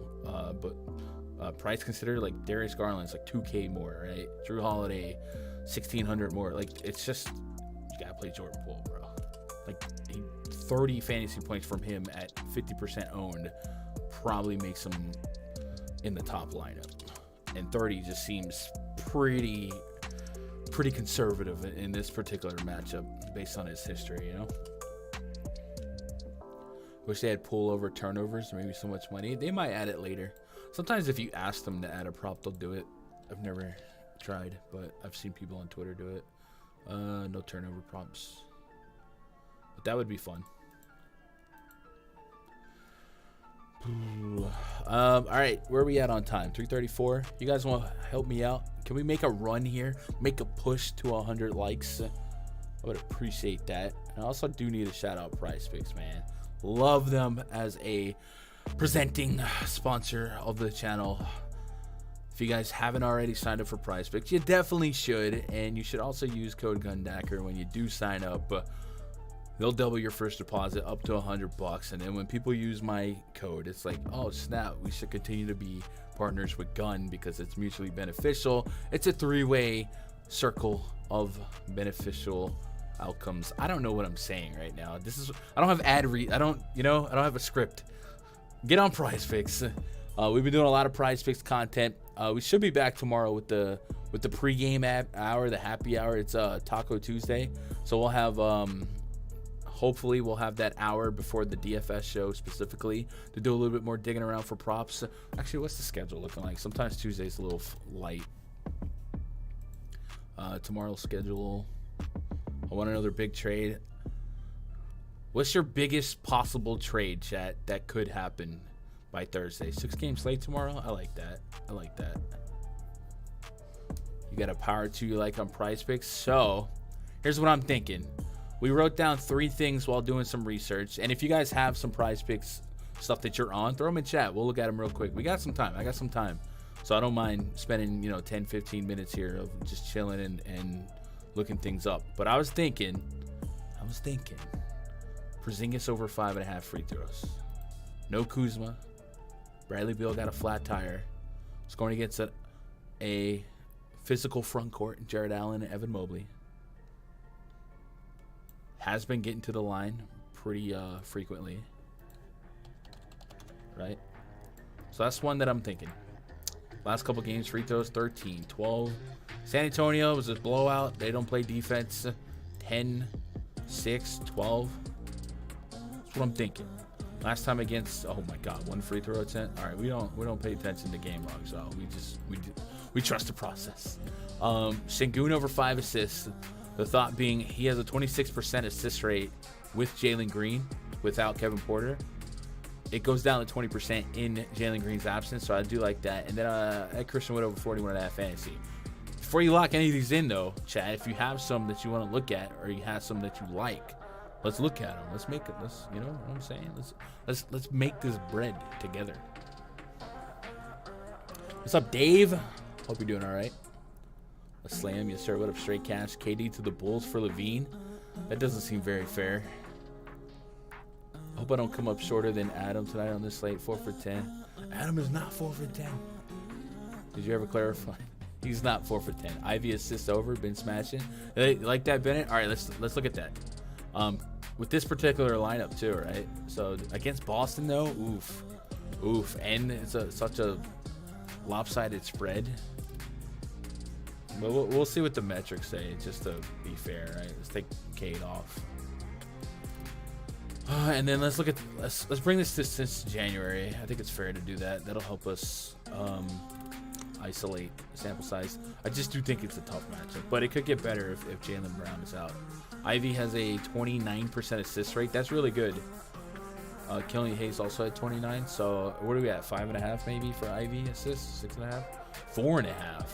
but price considered, like Darius Garland's like 2K more, right? Drew Holiday, 1,600 more. Like it's just you gotta play Jordan Poole, bro. Like 30 fantasy points from him at 50% owned probably makes him in the top lineup, and 30 just seems pretty conservative in this particular matchup based on his history, you know. Wish they had pullover turnovers, maybe so much money. They might add it later. Sometimes if you ask them to add a prop, they'll do it. I've never tried, but I've seen people on Twitter do it. No turnover props. But that would be fun. All right, where are we at on time? 3:34. You guys want to help me out? Can we make a run here? Make a push to 100 likes? I would appreciate that. And I also do need a shout out PrizePicks, man. Love them as a presenting sponsor of the channel. If you guys haven't already signed up for PrizePicks, you definitely should, and you should also use code GUNDACKER when you do sign up. They'll double your first deposit up to $100, and then when people use my code, it's like, oh snap, we should continue to be partners with Gun because it's mutually beneficial. It's a three-way circle of beneficial outcomes. I don't know what I'm saying right now. I don't have I don't have a script. Get on PrizePicks. We've been doing a lot of PrizePicks content. We should be back tomorrow with the pregame hour, the happy hour. It's Taco Tuesday, so we'll have hopefully we'll have that hour before the DFS show specifically to do a little bit more digging around for props. Actually, what's the schedule looking like? Sometimes Tuesday's a little light. Tomorrow's schedule. I want another big trade. What's your biggest possible trade, chat, that could happen by Thursday? 6-game slate tomorrow? I like that. You got a power 2 you like on PrizePicks? So, here's what I'm thinking. We wrote down 3 things while doing some research. And if you guys have some PrizePicks stuff that you're on, throw them in chat. We'll look at them real quick. We got some time. I got some time. So I don't mind spending, 10, 15 minutes here of just chilling and looking things up. But I was thinking, Porzingis over 5.5 free throws. No Kuzma. Bradley Beal got a flat tire. Scoring against a physical front court, Jared Allen and Evan Mobley. Has been getting to the line pretty frequently. Right? So that's one that I'm thinking. Last couple games, free throws, 13, 12. San Antonio was a blowout. They don't play defense. 10, 6, 12. That's what I'm thinking. Last time against, oh my God, 1 free throw attempt. All right, we don't pay attention to game log, so we trust the process. Sengun over 5 assists. The thought being he has a 26% assist rate with Jalen Green without Kevin Porter. It goes down to 20% in Jalen Green's absence, so I do like that. And then Ed Christian Wood over 41.5 fantasy. Before you lock any of these in, though, Chad, if you have some that you want to look at or you have some that you like, let's look at them. Let's make it. You know what I'm saying? Let's make this bread together. What's up, Dave? Hope you're doing all right. A slam, yes sir. What up, straight cash? KD to the Bulls for Levine. That doesn't seem very fair. I hope I don't come up shorter than Adam tonight on this slate. 4 for 10. Adam is not 4 for 10. Did you ever clarify? He's not 4 for 10. Ivy assists over. Been smashing. You like that, Bennett? All right, let's look at that. With this particular lineup too, right? So against Boston though, oof, and it's such a lopsided spread. But we'll see what the metrics say, just to be fair, right? Let's take Cade off. And then let's bring this to since January. I think it's fair to do that. That'll help us isolate sample size. I just do think it's a tough matchup, but it could get better if Jaylen Brown is out. Ivy has a 29% assist rate. That's really good. Killian Hayes also had 29. So what are we at? 5.5 maybe for Ivy assists? 6.5? 4.5.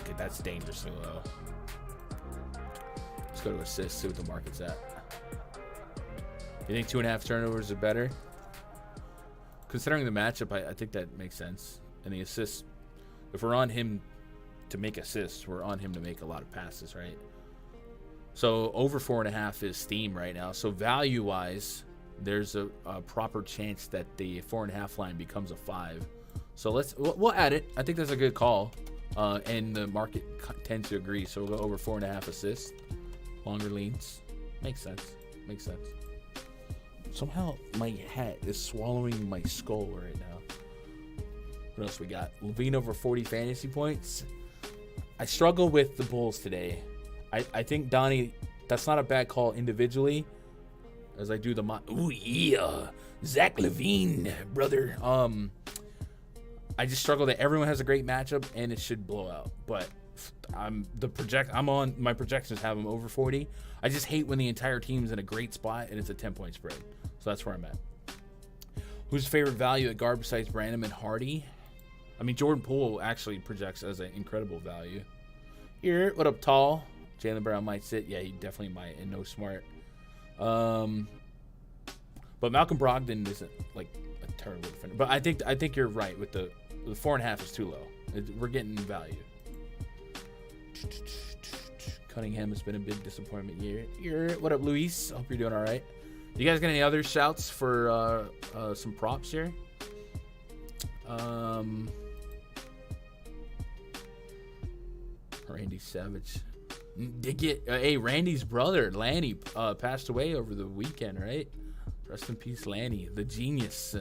Okay, that's dangerously low. Let's go to assists, see what the market's at. You think 2.5 turnovers are better? Considering the matchup, I think that makes sense. And the assists, if we're on him to make assists, we're on him to make a lot of passes, right? So over 4.5 is steam right now. So value-wise, there's a proper chance that the 4.5 line becomes a 5. So we'll add it. I think that's a good call. And the market tends to agree. So we'll go over 4.5 assists. Longer leans. Makes sense. Somehow my hat is swallowing my skull right now. What else we got? Levine over 40 fantasy points. I struggle with the Bulls today. I think Donnie, that's not a bad call individually, as I do the ooh yeah, Zach LaVine, brother. I just struggle that everyone has a great matchup and it should blow out. But I'm on my projections have them over 40. I just hate when the entire team's in a great spot and it's a 10-point spread. So that's where I'm at. Who's your favorite value at guard besides Branham and Hardy? I mean, Jordan Poole actually projects as an incredible value. Here, what up, Tall? Jaylen Brown might sit. Yeah, he definitely might, and no Smart. But Malcolm Brogdon isn't like a terrible defender. But I think you're right with the 4.5 is too low. We're getting value. Cunningham has been a big disappointment year. What up, Luis? Hope you're doing all right. You guys got any other shouts for some props here? Randy Savage. Hey, Randy's brother, Lanny, passed away over the weekend, right? Rest in peace, Lanny, the genius.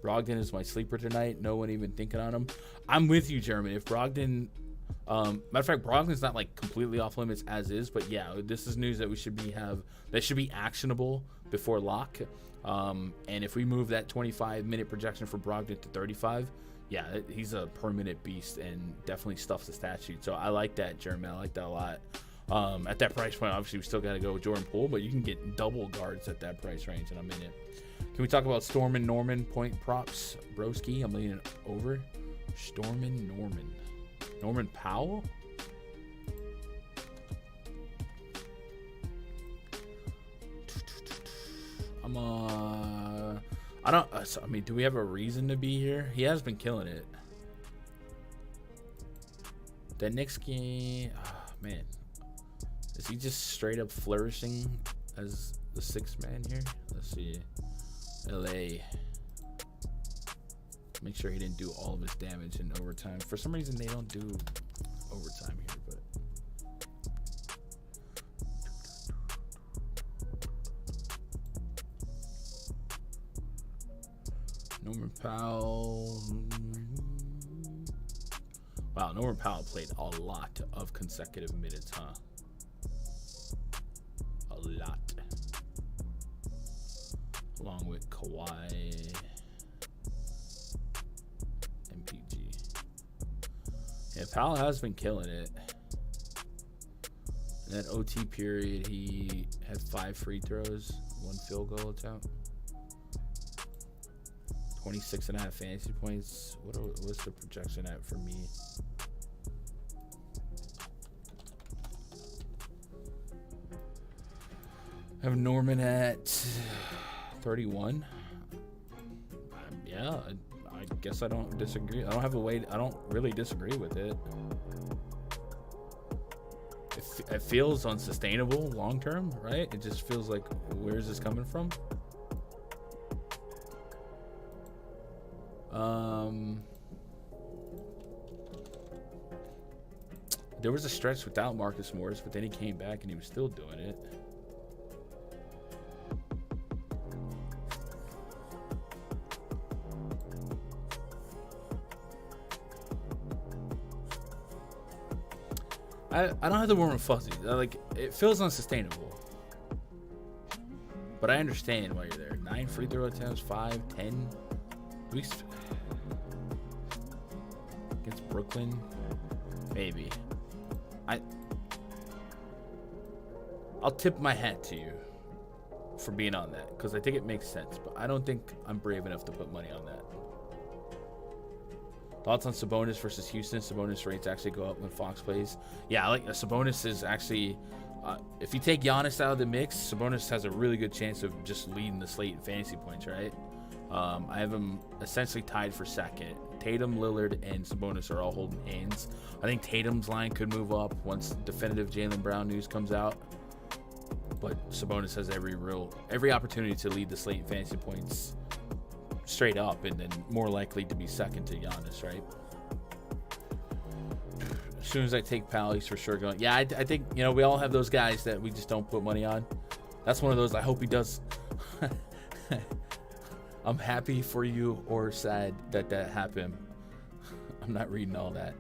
Brogdon is my sleeper tonight. No one even thinking on him. I'm with you, Jeremy. If Brogdon... matter of fact, Brogdon's not like completely off limits as is, but yeah, this is news that that should be actionable before lock. And if we move that 25-minute projection for Brogdon to 35, yeah, he's a permanent beast and definitely stuffs the stat sheet. So I like that, Jeremy. I like that a lot. At that price point, obviously, we still got to go with Jordan Poole, but you can get double guards at that price range, and I'm in it. Can we talk about Storm and Norman point props? Broski, I'm leaning over. Storm and Norman. Norman Powell? I mean, do we have a reason to be here? He has been killing it. That Knicks game, man. Is he just straight up flourishing as the sixth man here? Let's see. LA. Make sure he didn't do all of his damage in overtime. For some reason, they don't do overtime here, but. Norman Powell. Wow, Norman Powell played a lot of consecutive minutes, huh? A lot. Along with Kawhi. Yeah, Powell has been killing it. In that OT period, he had 5 free throws, 1 field goal attempt. 26.5 fantasy points. What's the projection at for me? I have Norman at 31. Yeah, I guess I don't disagree. I don't really disagree with it. It feels unsustainable long term, right? It just feels like, where's this coming from? There was a stretch without Marcus Morris, but then he came back and he was still doing it. I don't have the warm and fuzzy. Like, it feels unsustainable. But I understand why you're there. 9 free throw attempts, 5, 10. At least against Brooklyn, maybe. I'll tip my hat to you for being on that, because I think it makes sense. But I don't think I'm brave enough to put money on that. Thoughts on Sabonis versus Houston? Sabonis rates actually go up when Fox plays. Yeah, I like Sabonis is actually, if you take Giannis out of the mix, Sabonis has a really good chance of just leading the slate in fantasy points, right? I have him essentially tied for second. Tatum, Lillard, and Sabonis are all holding hands. I think Tatum's line could move up once definitive Jaylen Brown news comes out. But Sabonis has every opportunity to lead the slate in fantasy points straight up, and then more likely to be second to Giannis, right? As soon as I take Powell, he's for sure going. Yeah, I think, we all have those guys that we just don't put money on. That's one of those I hope he does. I'm happy for you or sad that happened. I'm not reading all that.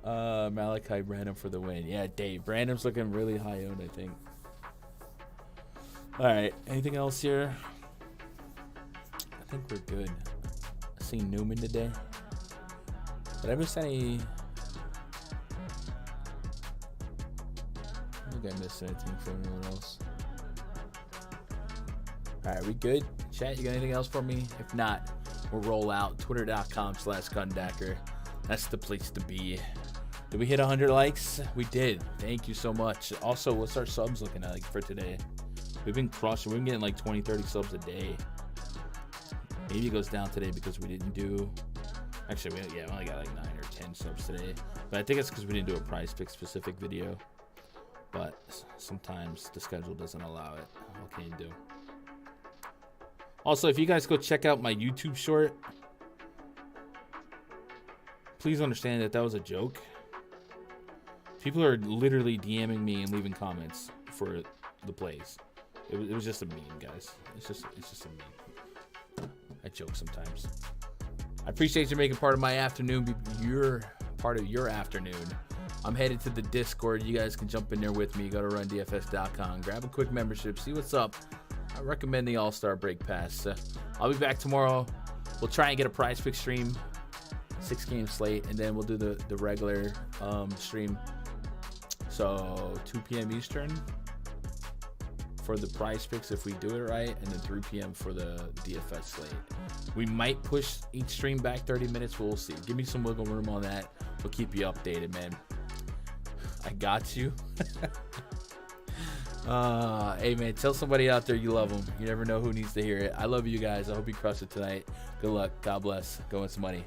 Malachi Branham for the win. Yeah, Dave. Branham's looking really high owned, I think. All right. Anything else here? I think we're good. I seen Newman today. Did I miss any? I think I missed anything from anyone else. All right, we good? Chat, you got anything else for me? If not, we'll roll out. Twitter.com/Gundacker. That's the place to be. Did we hit 100 likes? We did. Thank you so much. Also, what's our subs looking like for today? We've been crushing. We've been getting like 20, 30 subs a day. Maybe it goes down today because we didn't do... Actually, we only got like 9 or 10 subs today. But I think it's because we didn't do a PrizePicks specific video. But sometimes the schedule doesn't allow it. What can you do? Also, if you guys go check out my YouTube short, please understand that was a joke. People are literally DMing me and leaving comments for the plays. It was just a meme, guys. It's just a meme. I joke sometimes. I appreciate you making part of my afternoon. You're part of your afternoon. I'm headed to the Discord. You guys can jump in there with me. Go to rundfs.com. Grab a quick membership. See what's up. I recommend the All-Star Break Pass. I'll be back tomorrow. We'll try and get a PrizePicks stream. 6-game slate. And then we'll do the regular stream. So 2 p.m. Eastern for the PrizePicks if we do it right. And then 3 p.m. for the DFS slate. We might push each stream back 30 minutes. We'll see. Give me some wiggle room on that. We'll keep you updated, man. I got you. Hey, man, tell somebody out there you love them. You never know who needs to hear it. I love you guys. I hope you crush it tonight. Good luck. God bless. Go win some money.